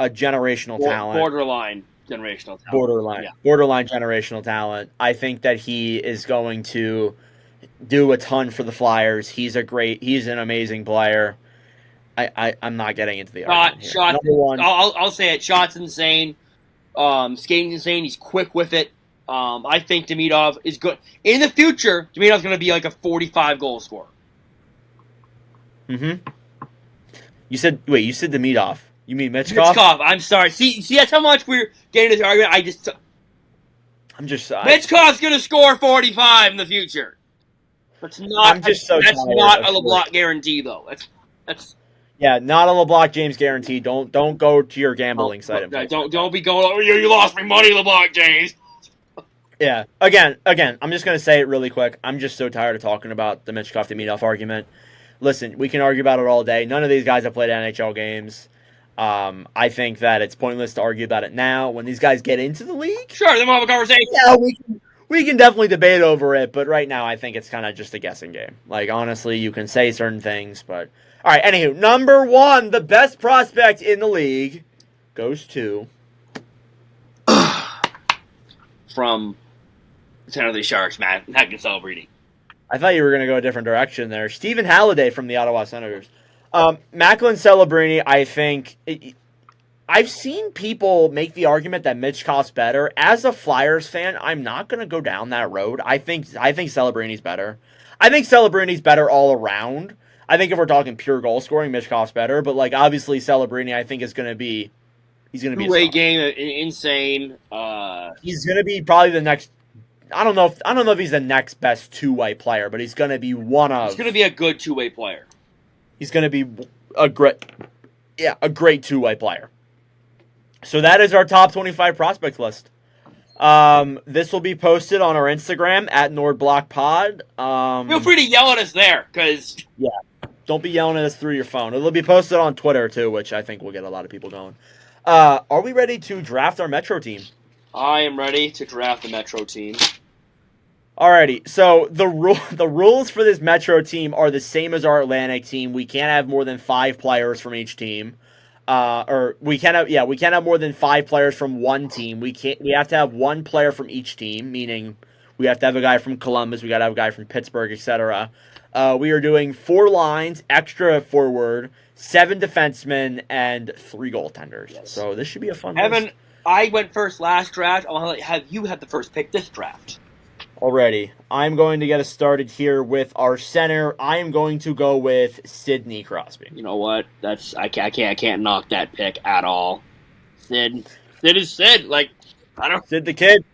[SPEAKER 1] generational talent.
[SPEAKER 2] Borderline generational talent.
[SPEAKER 1] Borderline generational talent. I think that he is going to do a ton for the Flyers. He's an amazing player. I'm not getting into the argument here.
[SPEAKER 2] Number 1. I'll say it. Shot's insane. Skating's insane. He's quick with it. I think Demidov is good. In the future, Demidov's going to be like a 45-goal scorer.
[SPEAKER 1] Mm-hmm. You said Demidov. You mean Michkov?
[SPEAKER 2] Michkov. I'm sorry. See, that's how much we're getting into this argument. Michkov's going to score 45 in the future. That's not. That's not a LeBlanc guarantee, though. That's.
[SPEAKER 1] Yeah, not a LeBlanc James guarantee. Don't go to your gambling site and play.
[SPEAKER 2] Don't be going. Oh, you lost me money, LeBlanc James.
[SPEAKER 1] Yeah. Again, I'm just gonna say it really quick. I'm just so tired of talking about the Michkov to Medoff argument. Listen, we can argue about it all day. None of these guys have played NHL games. I think that it's pointless to argue about it now. When these guys get into the league,
[SPEAKER 2] Sure, then we'll have a conversation.
[SPEAKER 1] yeah, we can definitely debate over it. But right now, I think it's kind of just a guessing game. Like honestly, you can say certain things, but all right. Anywho, number one, the best prospect in the league goes to
[SPEAKER 2] From the San Jose Sharks, Matt Celebrini.
[SPEAKER 1] I thought you were going to go a different direction there. Stephen Halliday from the Ottawa Senators. Macklin Celebrini, I think... I've seen people make the argument that Michkov's better. As a Flyers fan, I'm not going to go down that road. I think Celebrini's better. I think Celebrini's better all around. I think if we're talking pure goal scoring, Michkov's better. But, like, obviously Celebrini, I think, is going to be... He's going to be...
[SPEAKER 2] Two-way game, insane.
[SPEAKER 1] He's going to be probably the next... I don't know if he's the next best two-way player, but he's going to be one of...
[SPEAKER 2] He's going to be a good two-way player.
[SPEAKER 1] He's going to be a great two-way player. So that is our top 25 prospect list. This will be posted on our Instagram at NordBlockPod.
[SPEAKER 2] Feel free to yell at us there, because...
[SPEAKER 1] Yeah, don't be yelling at us through your phone. It'll be posted on Twitter, too, which I think will get a lot of people going. Are we ready to draft our Metro team?
[SPEAKER 2] I am ready to draft the Metro team.
[SPEAKER 1] Alrighty, so the rules for this Metro team are the same as our Atlantic team. We can't have more than 5 players from each team. We can't have more than 5 players from one team. We have to have 1 player from each team, meaning we have to have a guy from Columbus, we got to have a guy from Pittsburgh, etc. We are doing 4 lines, extra forward, 7 defensemen, and 3 goaltenders. Yes. So this should be a fun
[SPEAKER 2] Evan,
[SPEAKER 1] list.
[SPEAKER 2] I went first last draft. I want to have you have the first pick this draft.
[SPEAKER 1] Already. I'm going to get us started here with our center. I am going to go with Sidney Crosby.
[SPEAKER 2] You know what? I can't knock that pick at all. Sid is Sid. Like, I don't.
[SPEAKER 1] Sid the Kid.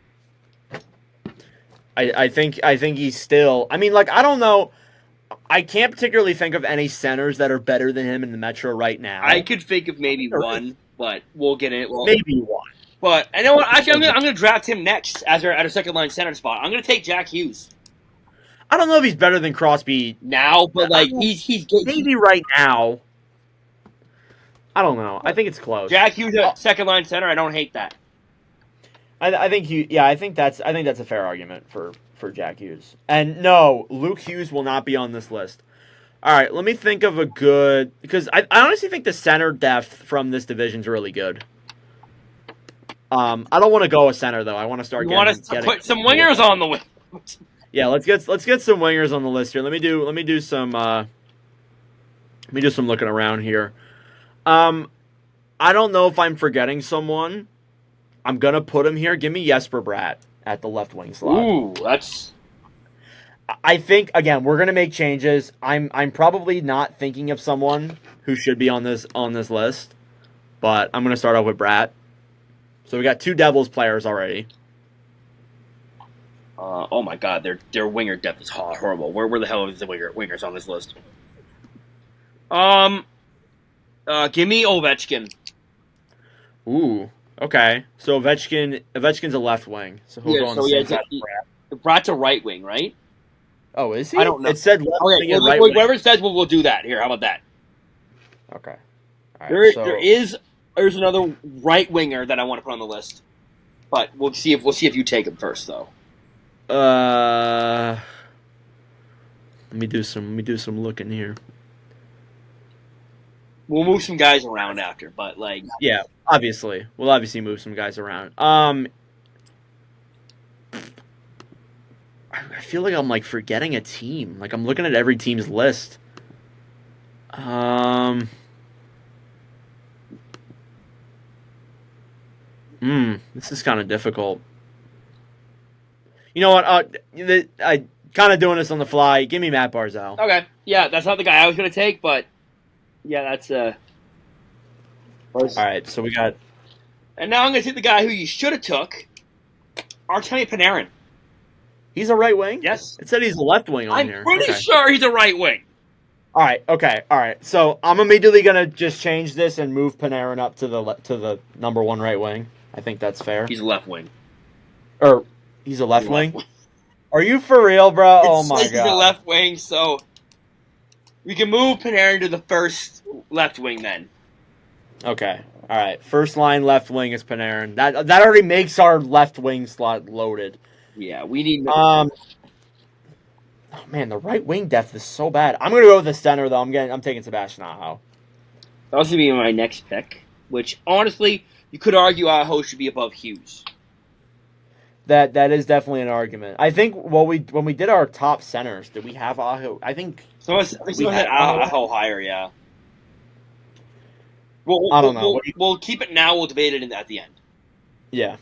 [SPEAKER 1] I think he's still. I mean, like, I don't know. I can't particularly think of any centers that are better than him in the Metro right now.
[SPEAKER 2] I could think of maybe one, but we'll get in it.
[SPEAKER 1] Maybe one.
[SPEAKER 2] But I know what? Actually, I'm going to draft him next as our second line center spot. I'm going to take Jack Hughes.
[SPEAKER 1] I don't know if he's better than Crosby
[SPEAKER 2] now, but like he's
[SPEAKER 1] maybe right now. I don't know. I think it's close.
[SPEAKER 2] Jack Hughes, second line center. I don't hate that.
[SPEAKER 1] I think that's a fair argument for Jack Hughes. And no, Luke Hughes will not be on this list. All right, let me think of a good, because I honestly think the center depth from this division is really good. I don't want to go a center though. I want to start.
[SPEAKER 2] You want to put some wingers on the wing.
[SPEAKER 1] Yeah, let's get some wingers on the list here. Let me do some looking around here. I don't know if I'm forgetting someone. I'm gonna put him here. Give me Jesper Bratt at the left wing slot.
[SPEAKER 2] Ooh, that's.
[SPEAKER 1] I think again we're gonna make changes. I'm probably not thinking of someone who should be on this list, but I'm gonna start off with Bratt. So we got 2 Devils players already.
[SPEAKER 2] Oh my God, their winger depth is horrible. Where the hell is the wingers on this list? Give me Ovechkin.
[SPEAKER 1] Ooh, okay. So Ovechkin's a left wing. So he'll go on the same side of Bratt.
[SPEAKER 2] Bratt's a right wing, right?
[SPEAKER 1] Oh, is he?
[SPEAKER 2] I don't know.
[SPEAKER 1] It said left wing and right wing.
[SPEAKER 2] Whoever says we'll do that. Here, how about that?
[SPEAKER 1] Okay. All right,
[SPEAKER 2] There's another right winger that I want to put on the list, but we'll see if you take him first, though.
[SPEAKER 1] Let me do some looking here.
[SPEAKER 2] We'll move some guys around after, but like
[SPEAKER 1] yeah, obviously we'll move some guys around. I feel like I'm like forgetting a team. Like I'm looking at every team's list. This is kind of difficult. You know what? I kind of doing this on the fly. Give me Matt Barzal.
[SPEAKER 2] Okay. Yeah, that's not the guy I was going to take, but yeah, that's
[SPEAKER 1] All right, so we got.
[SPEAKER 2] And now I'm going to take the guy who you should have took, Artemi Panarin.
[SPEAKER 1] He's a right wing?
[SPEAKER 2] Yes.
[SPEAKER 1] It said he's a left wing on here.
[SPEAKER 2] I'm pretty sure he's a right wing.
[SPEAKER 1] All right. Okay. All right. So I'm immediately gonna just change this and move Panarin up to the number one right wing. I think that's fair.
[SPEAKER 2] He's a left wing.
[SPEAKER 1] Or he's a left
[SPEAKER 2] He's a left
[SPEAKER 1] wing.
[SPEAKER 2] wing.
[SPEAKER 1] Are you for real, bro?
[SPEAKER 2] It
[SPEAKER 1] Oh my
[SPEAKER 2] says he's a
[SPEAKER 1] god.
[SPEAKER 2] left wing, so we can move Panarin to the first left wing then.
[SPEAKER 1] Okay. All right. First line left wing is Panarin. That already makes our left wing slot loaded.
[SPEAKER 2] Yeah, we need.
[SPEAKER 1] Oh man, the right wing depth is so bad. I'm gonna go with the center though. I'm taking Sebastian Aho.
[SPEAKER 2] That was gonna be my next pick. Which honestly, you could argue Aho should be above Hughes.
[SPEAKER 1] That is definitely an argument. I think when we did our top centers, did we have Aho? I think
[SPEAKER 2] Someone had Aho higher. Yeah.
[SPEAKER 1] I don't know.
[SPEAKER 2] We'll keep it now. We'll debate it at the end.
[SPEAKER 1] Yeah.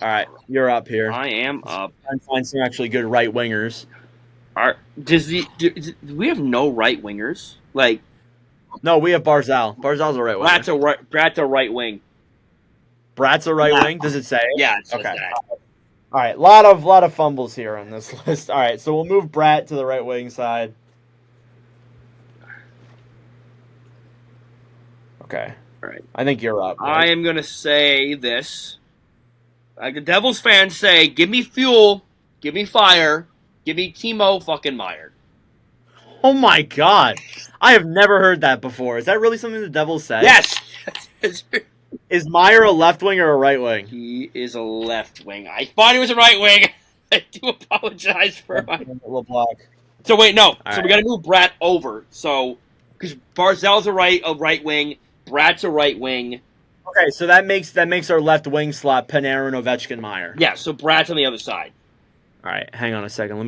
[SPEAKER 1] All right, you're up here.
[SPEAKER 2] I am up.
[SPEAKER 1] Try and find some actually good right wingers.
[SPEAKER 2] Do we have no right wingers? Like,
[SPEAKER 1] No, we have Barzal. Barzal's a right winger.
[SPEAKER 2] Brad's a right wing.
[SPEAKER 1] Brad's a right wing. Does it say?
[SPEAKER 2] Yeah, it says
[SPEAKER 1] Okay.
[SPEAKER 2] that.
[SPEAKER 1] All right, lot of fumbles here on this list. All right, so we'll move Brat to the right wing side. Okay.
[SPEAKER 2] All right.
[SPEAKER 1] I think you're up.
[SPEAKER 2] Right? I am gonna say this. Like the Devils fans say, give me fuel, give me fire, give me Timo fucking Meyer.
[SPEAKER 1] Oh my god. I have never heard that before. Is that really something the Devils say?
[SPEAKER 2] Yes!
[SPEAKER 1] Is Meyer a left wing or a right wing?
[SPEAKER 2] He is a left wing. I thought he was a right wing. I do apologize for my...
[SPEAKER 1] LeBlanc.
[SPEAKER 2] So wait, no.
[SPEAKER 1] All
[SPEAKER 2] so
[SPEAKER 1] right.
[SPEAKER 2] we gotta move Brat over. So, because Barzal's a right wing, Brat's a right wing.
[SPEAKER 1] Okay, so that makes our left wing slot Panarin, Ovechkin, Meyer.
[SPEAKER 2] Yeah, so Brat's on the other side.
[SPEAKER 1] All right, hang on a second. All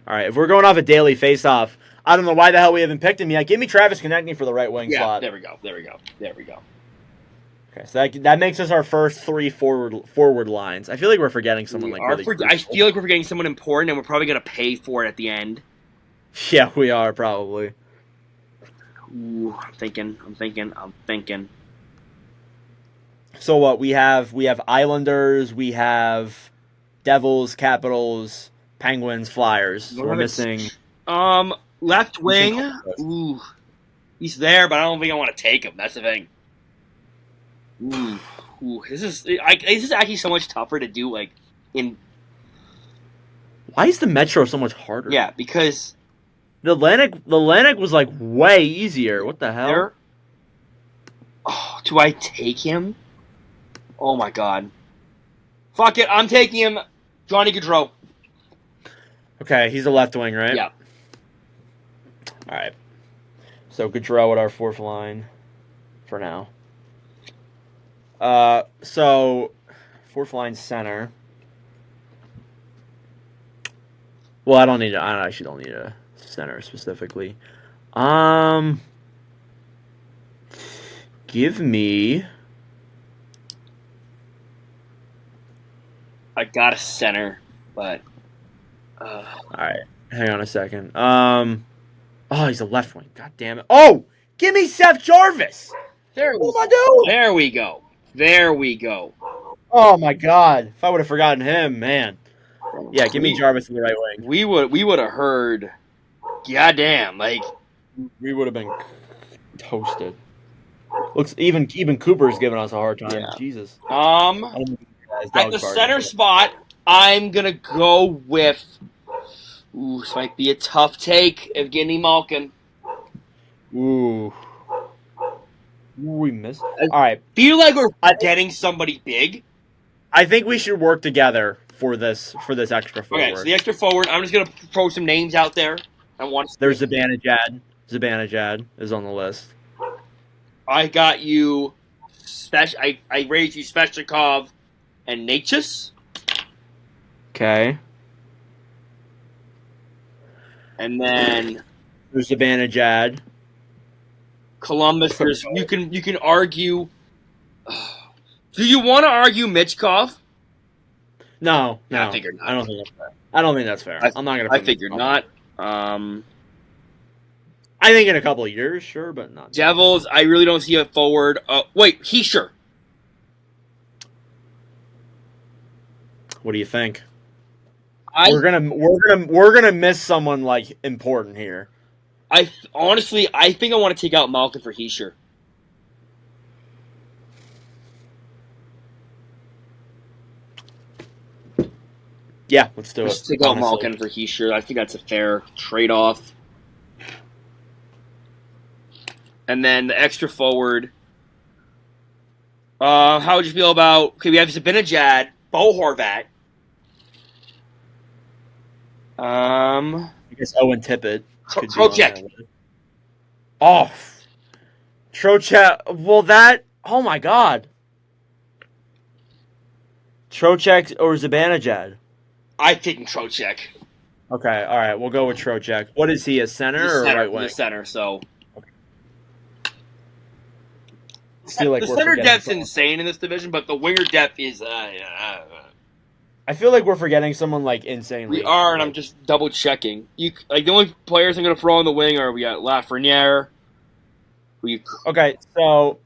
[SPEAKER 1] right, if we're going off a daily face-off, I don't know why the hell we haven't picked him yet. Give me Travis Konechny for the right wing slot.
[SPEAKER 2] There we go.
[SPEAKER 1] Okay, so that makes us our first three forward lines. I feel like we're forgetting someone really crucial.
[SPEAKER 2] I feel like we're forgetting someone important, and we're probably gonna pay for it at the end.
[SPEAKER 1] Yeah, we are probably.
[SPEAKER 2] Ooh, I'm thinking.
[SPEAKER 1] So what we have Islanders, we have Devils, Capitals, Penguins, Flyers. We're missing.
[SPEAKER 2] Left wing. Ooh, he's there, but I don't think I want to take him. That's the thing. Ooh, this is actually so much tougher to do. Like in.
[SPEAKER 1] Why is the Metro so much harder?
[SPEAKER 2] Yeah, because
[SPEAKER 1] the Atlantic was like way easier. What the hell?
[SPEAKER 2] Oh, do I take him? Oh my god. Fuck it, I'm taking him. Johnny Gaudreau.
[SPEAKER 1] Okay, he's a left wing, right?
[SPEAKER 2] Yeah.
[SPEAKER 1] All right. So Gaudreau at our fourth line for now. So fourth line center. Well, I actually don't need a center specifically. Give me.
[SPEAKER 2] I got a center, but.
[SPEAKER 1] All right, hang on a second. Oh, he's a left wing. God damn it! Oh, give me Seth Jarvis.
[SPEAKER 2] There
[SPEAKER 1] what am I doing?
[SPEAKER 2] There we go.
[SPEAKER 1] Oh my god! If I would have forgotten him, man. Yeah, give me Jarvis in the right wing.
[SPEAKER 2] We would have heard. Goddamn, like
[SPEAKER 1] we would have been toasted. Looks even Cooper's giving us a hard time.
[SPEAKER 2] Yeah.
[SPEAKER 1] Jesus.
[SPEAKER 2] At the center spot, I'm gonna go with. Ooh, this might be a tough take, Evgeny Malkin.
[SPEAKER 1] Ooh. We missed. All right.
[SPEAKER 2] Feel like we're getting somebody big.
[SPEAKER 1] I think we should work together for this extra forward.
[SPEAKER 2] Okay, so the extra forward. I'm just gonna throw some names out there.
[SPEAKER 1] There's Zibanejad. Zibanejad is on the list.
[SPEAKER 2] I got you. I raised you Svechnikov and Natchez.
[SPEAKER 1] Okay.
[SPEAKER 2] And then
[SPEAKER 1] there's Zibanejad.
[SPEAKER 2] Columbus. You can argue. Do you want to argue Michkov?
[SPEAKER 1] No.
[SPEAKER 2] I figured not.
[SPEAKER 1] I don't think that's fair. I'm not gonna.
[SPEAKER 2] I figured not.
[SPEAKER 1] I think in a couple of years, sure, but not.
[SPEAKER 2] Devils. I really don't see a forward. Wait, Heischer.
[SPEAKER 1] What do you think? We're gonna miss someone like important here.
[SPEAKER 2] Honestly, I think I want to take out Malkin for Heischer.
[SPEAKER 1] Yeah, let's do
[SPEAKER 2] Let's
[SPEAKER 1] it.
[SPEAKER 2] take out Malkin for Heischer. I think that's a fair trade-off. And then the extra forward. How would you feel about... Okay, we have Zibanejad, Bo Horvat.
[SPEAKER 1] I guess Owen Tippett.
[SPEAKER 2] Trocheck.
[SPEAKER 1] Oh. Trocheck. Well, that... Oh, my God. Trocheck or Zibanejad?
[SPEAKER 2] I think Trocheck.
[SPEAKER 1] Okay, all right. We'll go with Trocheck. What is he, a center or right wing?
[SPEAKER 2] The center, so...
[SPEAKER 1] Like
[SPEAKER 2] the center depth's insane in this division, but the winger depth is...
[SPEAKER 1] I feel like we're forgetting someone like insanely.
[SPEAKER 2] We are, and I'm just double checking. The only players I'm going to throw on the wing are we got Lafreniere.
[SPEAKER 1] Okay, so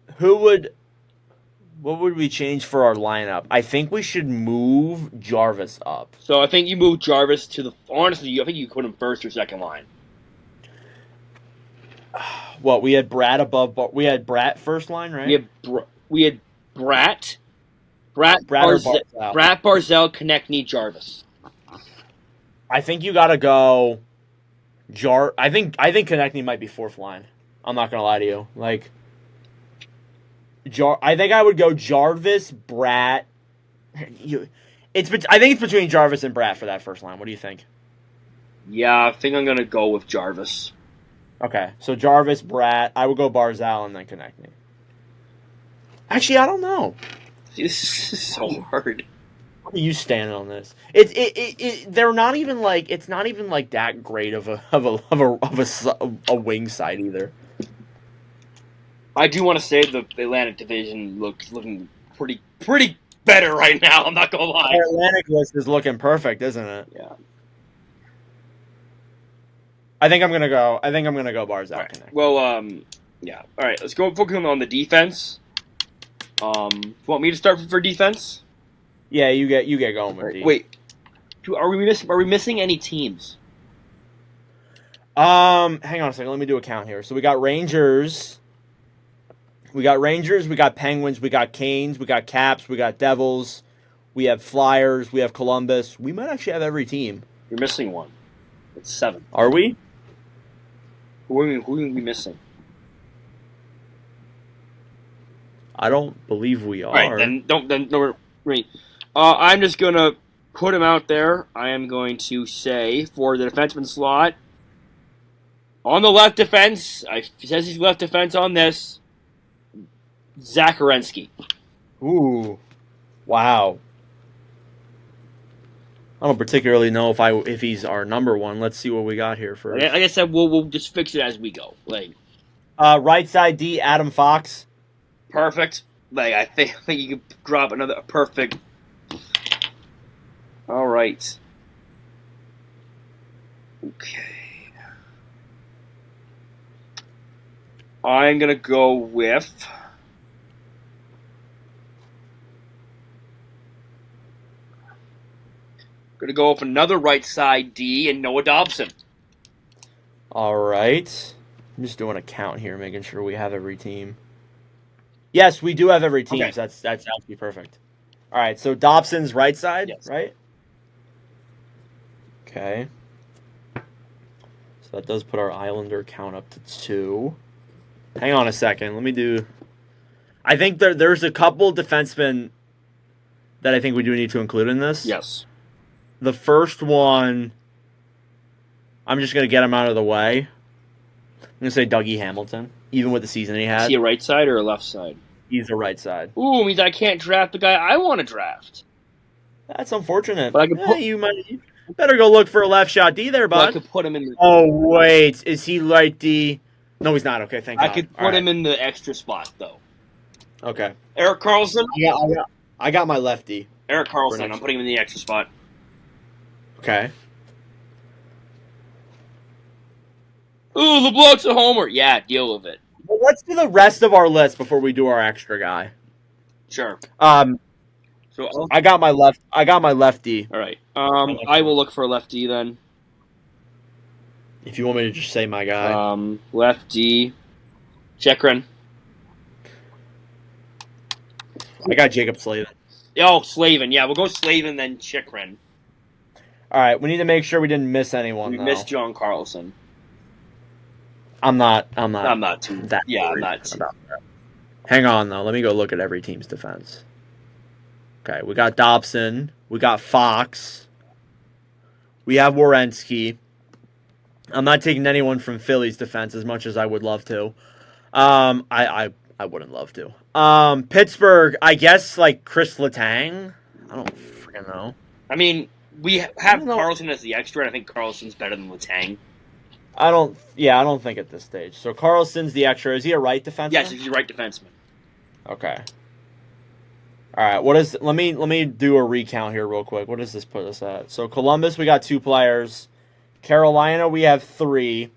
[SPEAKER 1] what would we change for our lineup? I think we should move Jarvis up.
[SPEAKER 2] So I think you move Jarvis to the... Honestly, I think you put him first or second line.
[SPEAKER 1] What, we had Brad above... We had Brat first line, right?
[SPEAKER 2] We had Brat, Barzell, Konechny, Jarvis.
[SPEAKER 1] I think you got to go... I think Konechny might be fourth line. I'm not going to lie to you. Like... I think I would go Jarvis, Brat. I think it's between Jarvis and Brat for that first line. What do you think?
[SPEAKER 2] Yeah, I think I'm going to go with Jarvis.
[SPEAKER 1] Okay, so Jarvis, Brat. I would go Barzell and then Konechny. Actually, I don't know.
[SPEAKER 2] This is so hard.
[SPEAKER 1] Where are you standing on this? They're not even like it's not even like that great of a wing side either.
[SPEAKER 2] I do want to say the Atlantic Division looking pretty better right now. I'm not gonna lie.
[SPEAKER 1] The Atlantic list is looking perfect, isn't it?
[SPEAKER 2] Yeah.
[SPEAKER 1] I think I'm gonna go Barzell.
[SPEAKER 2] Right. Well, yeah. All right, let's go focus on the defense. Want me to start for defense?
[SPEAKER 1] Yeah, you get going with
[SPEAKER 2] right, wait. Are we missing any teams?
[SPEAKER 1] Hang on a second. Let me do a count here. So we got Rangers. We got Penguins, we got Canes, we got Caps, we got Devils, we have Flyers, we have Columbus. We might actually have every team.
[SPEAKER 2] You're missing one. It's 7.
[SPEAKER 1] Are we?
[SPEAKER 2] Who are we missing?
[SPEAKER 1] I don't believe we are.
[SPEAKER 2] All right, then wait. I'm just gonna put him out there. I am going to say for the defenseman slot on the left defense. It says he's left defense on this. Zakharensky.
[SPEAKER 1] Ooh, wow. I don't particularly know if he's our number one. Let's see what we got here first.
[SPEAKER 2] Like I said, we'll just fix it as we go.
[SPEAKER 1] Right side D, Adam Fox.
[SPEAKER 2] Perfect. I think you could drop another perfect. All right. Okay. I'm gonna go with. Going to go with another right side D and Noah Dobson.
[SPEAKER 1] All right. I'm just doing a count here, making sure we have every team. Yes, we do have every team.
[SPEAKER 2] Okay.
[SPEAKER 1] So that's actually perfect. All right, so Dobson's right side,
[SPEAKER 2] yes.
[SPEAKER 1] Right? Okay. So that does put our Islander count up to 2. Hang on a second. Let me do... I think there's a couple defensemen that I think we do need to include in this.
[SPEAKER 2] Yes.
[SPEAKER 1] The first one, I'm just going to get him out of the way. I'm going to say Dougie Hamilton, even with the season he had.
[SPEAKER 2] Is he a right side or a left side?
[SPEAKER 1] He's a right side.
[SPEAKER 2] Ooh, means I can't draft the guy I want to draft.
[SPEAKER 1] That's unfortunate.
[SPEAKER 2] But I could
[SPEAKER 1] you better go look for a left shot D there, bud.
[SPEAKER 2] Well, I could put him in.
[SPEAKER 1] Oh wait, is he right D? No, he's not. Okay, thank God.
[SPEAKER 2] I could put him in the extra spot though.
[SPEAKER 1] Okay.
[SPEAKER 2] Eric Carlson.
[SPEAKER 1] I got my lefty.
[SPEAKER 2] Eric Carlson. I'm putting him in the extra spot.
[SPEAKER 1] Okay.
[SPEAKER 2] Ooh, LeBlanc's a homer. Yeah, deal with it.
[SPEAKER 1] Well, let's do the rest of our list before we do our extra guy.
[SPEAKER 2] Sure.
[SPEAKER 1] So I got my lefty.
[SPEAKER 2] All right. I will look for a lefty then.
[SPEAKER 1] If you want me to just say my guy.
[SPEAKER 2] Lefty. Chekrin.
[SPEAKER 1] I got Jacob Slavin.
[SPEAKER 2] Oh, Slavin. Yeah, we'll go Slavin, then Chikrin.
[SPEAKER 1] All right, we need to make sure we didn't miss anyone.
[SPEAKER 2] We missed John Carlson.
[SPEAKER 1] I'm not
[SPEAKER 2] I'm not too.
[SPEAKER 1] that.
[SPEAKER 2] Yeah, I'm not too.
[SPEAKER 1] About that. Hang on though. Let me go look at every team's defense. Okay, we got Dobson. We got Fox. We have Werenski. I'm not taking anyone from Philly's defense as much as I would love to. I wouldn't love to. Pittsburgh, I guess like Chris Letang. I don't freaking know.
[SPEAKER 2] I mean, we have Carlson as the extra, and I think Carlson's better than Letang.
[SPEAKER 1] I don't think at this stage. So Carlson's the extra. Is he a right defenseman?
[SPEAKER 2] Yes, he's a right defenseman.
[SPEAKER 1] Okay. All right. What is? Let me do a recount here real quick. What does this put us at? So Columbus, we got 2 players. Carolina, we have 3.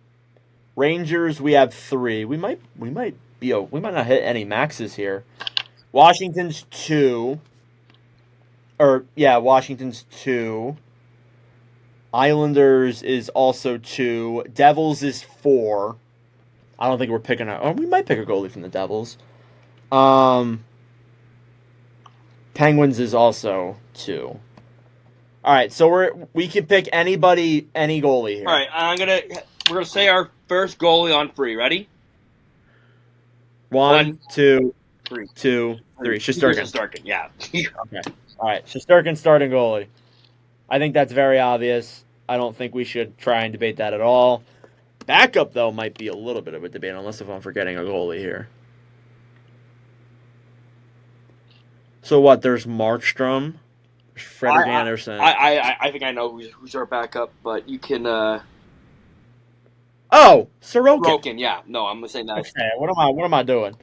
[SPEAKER 1] Rangers, we have 3. We might not hit any maxes here. Washington's 2. Washington's 2. Islanders is also 2. Devils is 4. I don't think we're picking we might pick a goalie from the Devils. Penguins is also 2. All right, so we can pick any goalie here.
[SPEAKER 2] All right, we're gonna say our first goalie on 3. Ready?
[SPEAKER 1] 1, 2, 3. 2, 3.
[SPEAKER 2] Shesterkin, yeah.
[SPEAKER 1] Okay. All right, Shesterkin starting goalie. I think that's very obvious. I don't think we should try and debate that at all. Backup, though, might be a little bit of a debate, unless if I'm forgetting a goalie here. So what? There's Markstrom, Frederick Anderson.
[SPEAKER 2] I think I know who's our backup, but you can.
[SPEAKER 1] Oh, Sorokin.
[SPEAKER 2] Sorokin, yeah. No, I'm gonna say that.
[SPEAKER 1] Okay, what am I doing?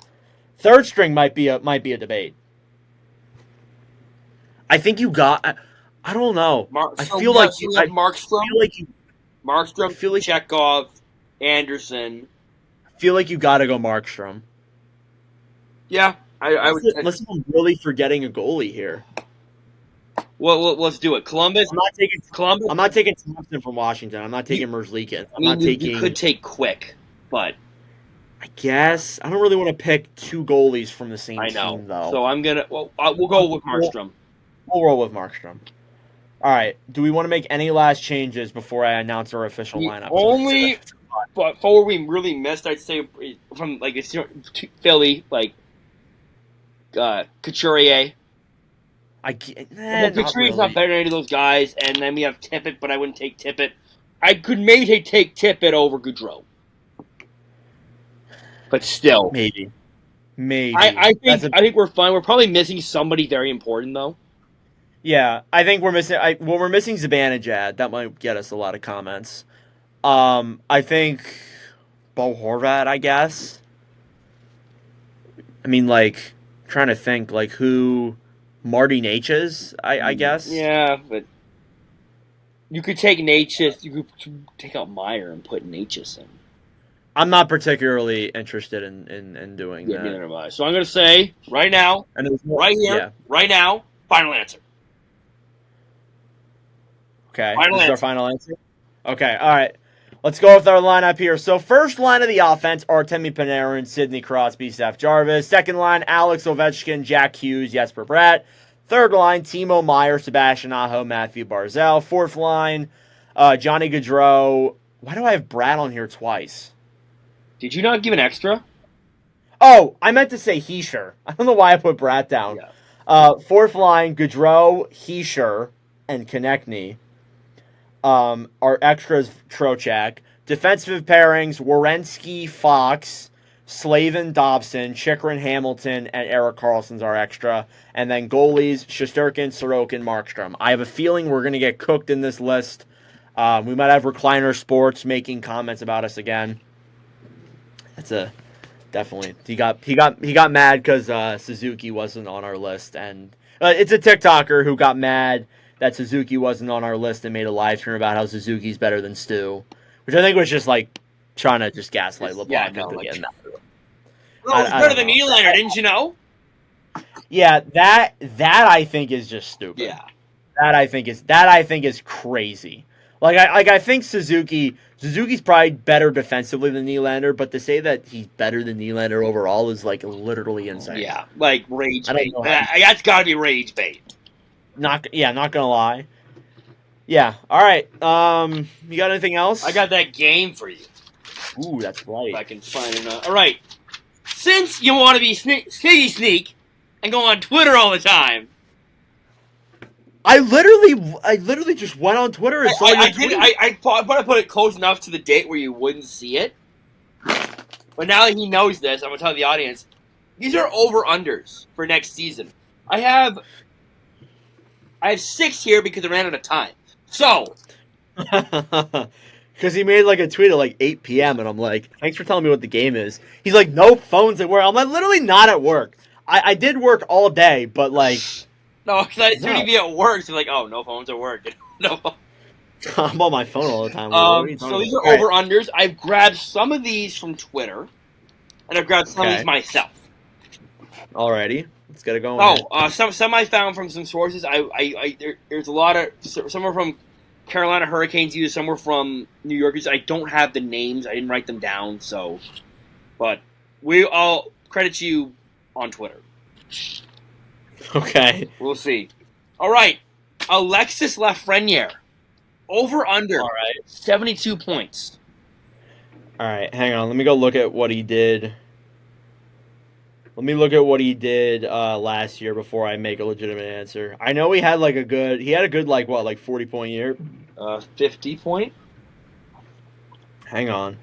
[SPEAKER 1] Third string might be a debate. I think you got. I don't know. I feel like
[SPEAKER 2] Markstrom.
[SPEAKER 1] I feel like you.
[SPEAKER 2] Markstrom. I feel like Chekhov, Anderson.
[SPEAKER 1] I feel like you got to go Markstrom.
[SPEAKER 2] Yeah, I would.
[SPEAKER 1] Unless I'm really forgetting a goalie here.
[SPEAKER 2] Well, let's do it. Columbus.
[SPEAKER 1] I'm not taking
[SPEAKER 2] Columbus.
[SPEAKER 1] I'm not taking Thompson from Washington. I'm not taking Merzlikins.
[SPEAKER 2] You could take Quick, but
[SPEAKER 1] I guess I don't really want to pick 2 goalies from the same team, though.
[SPEAKER 2] So I'm gonna. Well, we'll go with Markstrom.
[SPEAKER 1] We'll roll with Markstrom. All right. Do we want to make any last changes before I announce our official lineup?
[SPEAKER 2] Only, but before we really missed, I'd say from Philly, Couturier. Couturier's not better than any of those guys, and then we have Tippett, but I wouldn't take Tippett. I could maybe take Tippett over Gaudreau, but still,
[SPEAKER 1] maybe.
[SPEAKER 2] I think we're fine. We're probably missing somebody very important though.
[SPEAKER 1] Yeah, I think we're missing. We're missing Zibanejad. That might get us a lot of comments. I think Bo Horvat. I guess. I mean, trying to think who. Marty Natchez, I guess.
[SPEAKER 2] Yeah, but you could take Natchez. You could take out Meyer and put Natchez in.
[SPEAKER 1] I'm not particularly interested in doing that.
[SPEAKER 2] Neither am I. So I'm going to say right now, right now, final answer.
[SPEAKER 1] Okay, this is our final answer? Okay, all right. Let's go with our lineup here. So first line of the offense, Artemi Panarin, Sidney Crosby, Seth Jarvis. Second line, Alex Ovechkin, Jack Hughes, Jesper Bratt. Third line, Timo Meier, Sebastian Aho, Matthew Barzal. Fourth line, Johnny Gaudreau. Why do I have Bratt on here twice?
[SPEAKER 2] Did you not give an extra?
[SPEAKER 1] Oh, I meant to say Heischer. I don't know why I put Bratt down. Yeah. Fourth line, Gaudreau, Heischer, and Konechny. Our extras, Trocheck. Defensive pairings, Werenski, Fox, Slavin, Dobson, Chikrin, Hamilton, and Erik Karlsson's our extra. And then goalies, Shesterkin, Sorokin, Markstrom. I have a feeling we're going to get cooked in this list. We might have Recliner Sports making comments about us again. That's definitely. He got mad because Suzuki wasn't on our list. And it's a TikToker who got mad that Suzuki wasn't on our list and made a live stream about how Suzuki's better than Stu, which I think was just trying to just gaslight LeBlanc into getting that.
[SPEAKER 2] Well, it's better than Nylander, didn't you know?
[SPEAKER 1] Yeah, that I think is just stupid.
[SPEAKER 2] Yeah,
[SPEAKER 1] that I think is crazy. I think Suzuki's probably better defensively than Nylander, but to say that he's better than Nylander overall is like literally insane.
[SPEAKER 2] Yeah, like rage
[SPEAKER 1] I don't
[SPEAKER 2] bait.
[SPEAKER 1] know how-
[SPEAKER 2] That's got to be rage bait.
[SPEAKER 1] Not gonna lie. Yeah. All right. You got anything else?
[SPEAKER 2] I got that game for you.
[SPEAKER 1] Ooh, that's right.
[SPEAKER 2] If I can find it. All right. Since you want to be sneak and go on Twitter all the time,
[SPEAKER 1] I literally just went on Twitter and saw your tweet.
[SPEAKER 2] I thought I put it close enough to the date where you wouldn't see it. But now that he knows this, I'm gonna tell the audience these are over-unders for next season. I have 6 here because I ran out of time. So,
[SPEAKER 1] because he made like a tweet at like 8 p.m. and I'm like, thanks for telling me what the game is. He's like, no phones at work. I'm like, literally not at work. I did work all day, but like,
[SPEAKER 2] no, because as soon as you be at work, so like, oh, no phones at work. No.
[SPEAKER 1] I'm on my phone all the time.
[SPEAKER 2] So these are over unders. I've grabbed some of these from Twitter, and I've grabbed some of these myself.
[SPEAKER 1] Alrighty, let's get it going.
[SPEAKER 2] Some I found from some sources. There's a lot of some are from Carolina Hurricanes users, some were from New York users. I don't have the names. I didn't write them down. So, but I'll credit you on Twitter.
[SPEAKER 1] Okay,
[SPEAKER 2] we'll see. All right, Alexis Lafreniere. Over under 72 points.
[SPEAKER 1] All right, hang on. Let me go look at what he did. Let me look at what he did last year before I make a legitimate answer. I know he had a good 40-point year.
[SPEAKER 2] 50 point.
[SPEAKER 1] Hang on.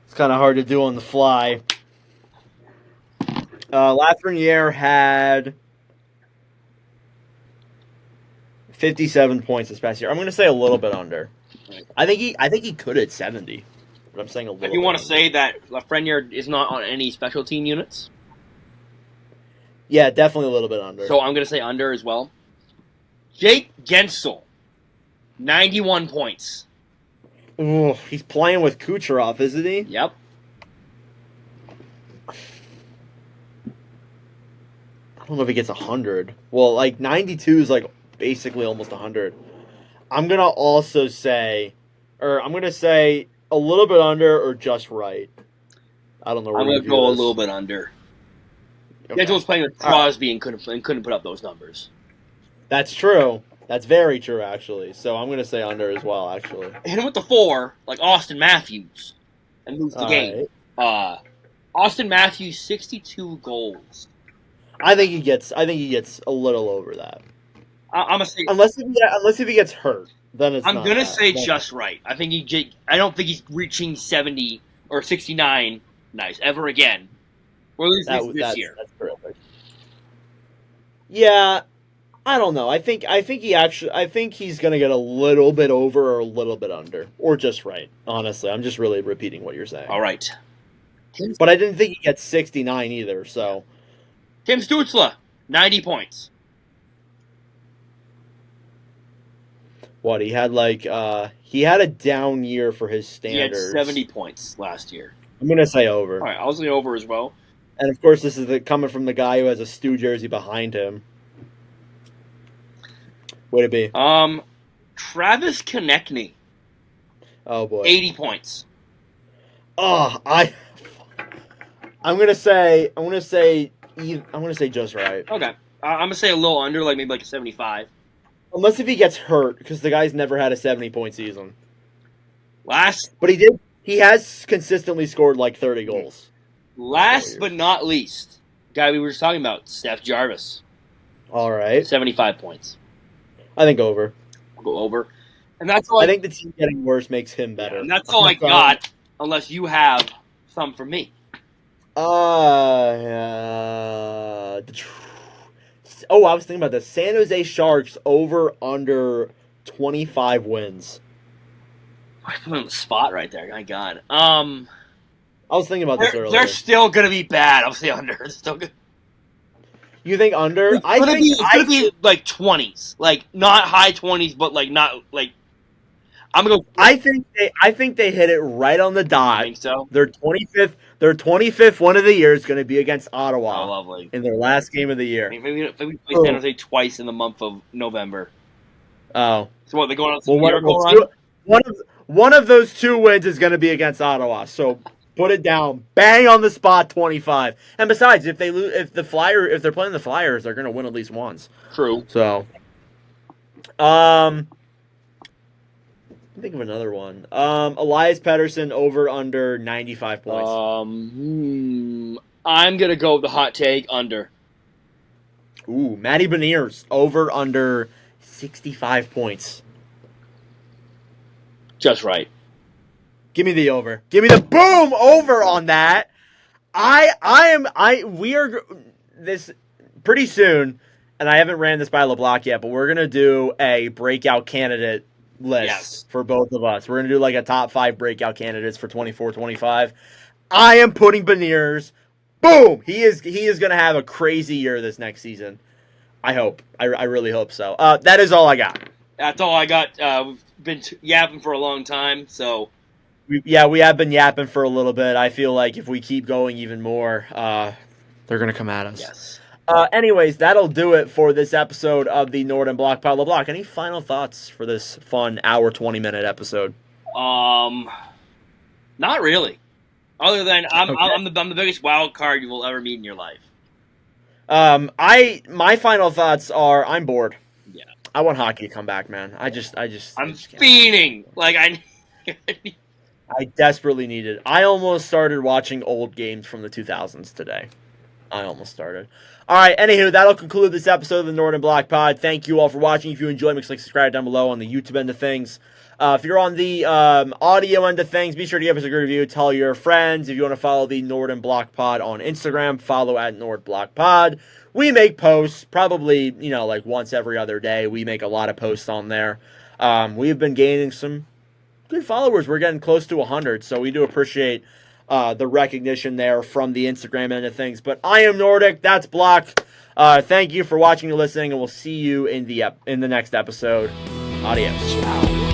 [SPEAKER 1] It's kind of hard to do on the fly. Lafreniere had 57 points this past year. I'm going to say a little bit under.
[SPEAKER 2] Right.
[SPEAKER 1] I think he could hit 70, but I'm saying a little.
[SPEAKER 2] If you want to say that Lafreniere is not on any special team units,
[SPEAKER 1] yeah, definitely a little bit under.
[SPEAKER 2] So I'm going to say under as well. Jake Gensel, 91 points.
[SPEAKER 1] Ooh, he's playing with Kucherov, isn't he?
[SPEAKER 2] Yep.
[SPEAKER 1] I don't know if he gets 100. Well, 92 is basically almost 100. I'm going to also say, I'm going to say a little bit under or just right. I don't know.
[SPEAKER 2] I'm going to go a little bit under. Okay. Gensel's playing with Crosby and couldn't put up those numbers.
[SPEAKER 1] That's true. That's very true, actually. So I'm going to say under as well, actually.
[SPEAKER 2] Hit him with the 4, like Austin Matthews, and moves the game. Right. Austin Matthews, 62 goals.
[SPEAKER 1] I think he gets a little over that.
[SPEAKER 2] I'm gonna say
[SPEAKER 1] unless if he gets hurt, then it's.
[SPEAKER 2] I'm gonna say just right. I don't think he's reaching 70 or 69. Nice ever again. Or at least this year.
[SPEAKER 1] That's terrific. Yeah, I don't know. I think he's gonna get a little bit over or a little bit under or just right. Honestly, I'm just really repeating what you're saying.
[SPEAKER 2] All right.
[SPEAKER 1] But I didn't think he gets 69 either. So.
[SPEAKER 2] Tim Stützle, 90 points.
[SPEAKER 1] What he had he had a down year for his standards.
[SPEAKER 2] He had 70 points last year.
[SPEAKER 1] I'm gonna say over.
[SPEAKER 2] All right, I'll say over as well.
[SPEAKER 1] And of course, this is coming from the guy who has a Stu jersey behind him. Would it be?
[SPEAKER 2] Travis Konechny.
[SPEAKER 1] Oh boy,
[SPEAKER 2] 80 points.
[SPEAKER 1] Oh, I'm gonna say just right.
[SPEAKER 2] Okay, I'm gonna say a little under, maybe a 75.
[SPEAKER 1] Unless if he gets hurt, because the guy's never had a 70-point season.
[SPEAKER 2] But
[SPEAKER 1] he has consistently scored 30 goals.
[SPEAKER 2] Last but not least, guy we were just talking about, Steph Jarvis.
[SPEAKER 1] All right.
[SPEAKER 2] 75 points.
[SPEAKER 1] I think over.
[SPEAKER 2] I'll go over. And that's all
[SPEAKER 1] I think the team getting worse makes him better.
[SPEAKER 2] And that's all I got, unless you have some for me.
[SPEAKER 1] I was thinking about the San Jose Sharks over under 25 wins.
[SPEAKER 2] I put on the spot right there. My God.
[SPEAKER 1] I was thinking about this earlier.
[SPEAKER 2] They're still gonna be bad. I'll say under. They're still good.
[SPEAKER 1] You think under?
[SPEAKER 2] It's gonna be 20s, not high 20s, but not. I'm gonna go.
[SPEAKER 1] I think they hit it right on the dot.
[SPEAKER 2] I think so.
[SPEAKER 1] Their 25th one of the year is going to be against Ottawa.
[SPEAKER 2] Oh, lovely.
[SPEAKER 1] In their last game of the year.
[SPEAKER 2] Maybe we play San Jose twice in the month of November.
[SPEAKER 1] Oh,
[SPEAKER 2] So what, they're going on some
[SPEAKER 1] Well,
[SPEAKER 2] miracle run?
[SPEAKER 1] one of those 2 wins is going to be against Ottawa. So put it down, bang on the spot, 25. And besides, if they lose, if they're playing the Flyers, they're going to win at least once.
[SPEAKER 2] True.
[SPEAKER 1] So, think of another one. Elias Pettersson over under 95 points.
[SPEAKER 2] I'm gonna go with the hot take under.
[SPEAKER 1] Ooh, Matty Beniers over under 65 points.
[SPEAKER 2] Just right.
[SPEAKER 1] Give me the over. Give me the boom over on that. We are this pretty soon, and I haven't ran this by LeBlanc yet, but we're gonna do a breakout candidate list for both of us. We're gonna do like a top 5 breakout candidates for 24-25. I am putting Beniers. Boom! He is gonna have a crazy year this next season. I hope. I really hope so. That is all I got.
[SPEAKER 2] That's all I got. We've been yapping for a long time, so.
[SPEAKER 1] We have been yapping for a little bit. I feel like if we keep going even more, they're going to come at us.
[SPEAKER 2] Yes.
[SPEAKER 1] Anyways, that'll do it for this episode of the Nord and Block Pile LeBlanc. Any final thoughts for this fun hour 20-minute episode?
[SPEAKER 2] Not really. Other than I'm the biggest wild card you will ever meet in your life.
[SPEAKER 1] My final thoughts are I'm bored.
[SPEAKER 2] Yeah.
[SPEAKER 1] I want hockey to come back, man. I'm
[SPEAKER 2] fiending. Like
[SPEAKER 1] I desperately need it. I almost started watching old games from the 2000s today. I almost started. All right, anywho, that'll conclude this episode of the Nord and Block Pod. Thank you all for watching. If you enjoyed, make sure to subscribe down below on the YouTube end of things. If you're on the audio end of things, be sure to give us a good review. Tell your friends. If you want to follow the Nord and Block Pod on Instagram, follow at Nord Block Pod. We make posts probably, like once every other day. We make a lot of posts on there. We've been gaining some good followers. We're getting close to 100, so we do appreciate the recognition there from the Instagram end of things. But I am Nordic. That's Block. Thank you for watching and listening, and we'll see you in the next episode. Adios.
[SPEAKER 2] Ciao.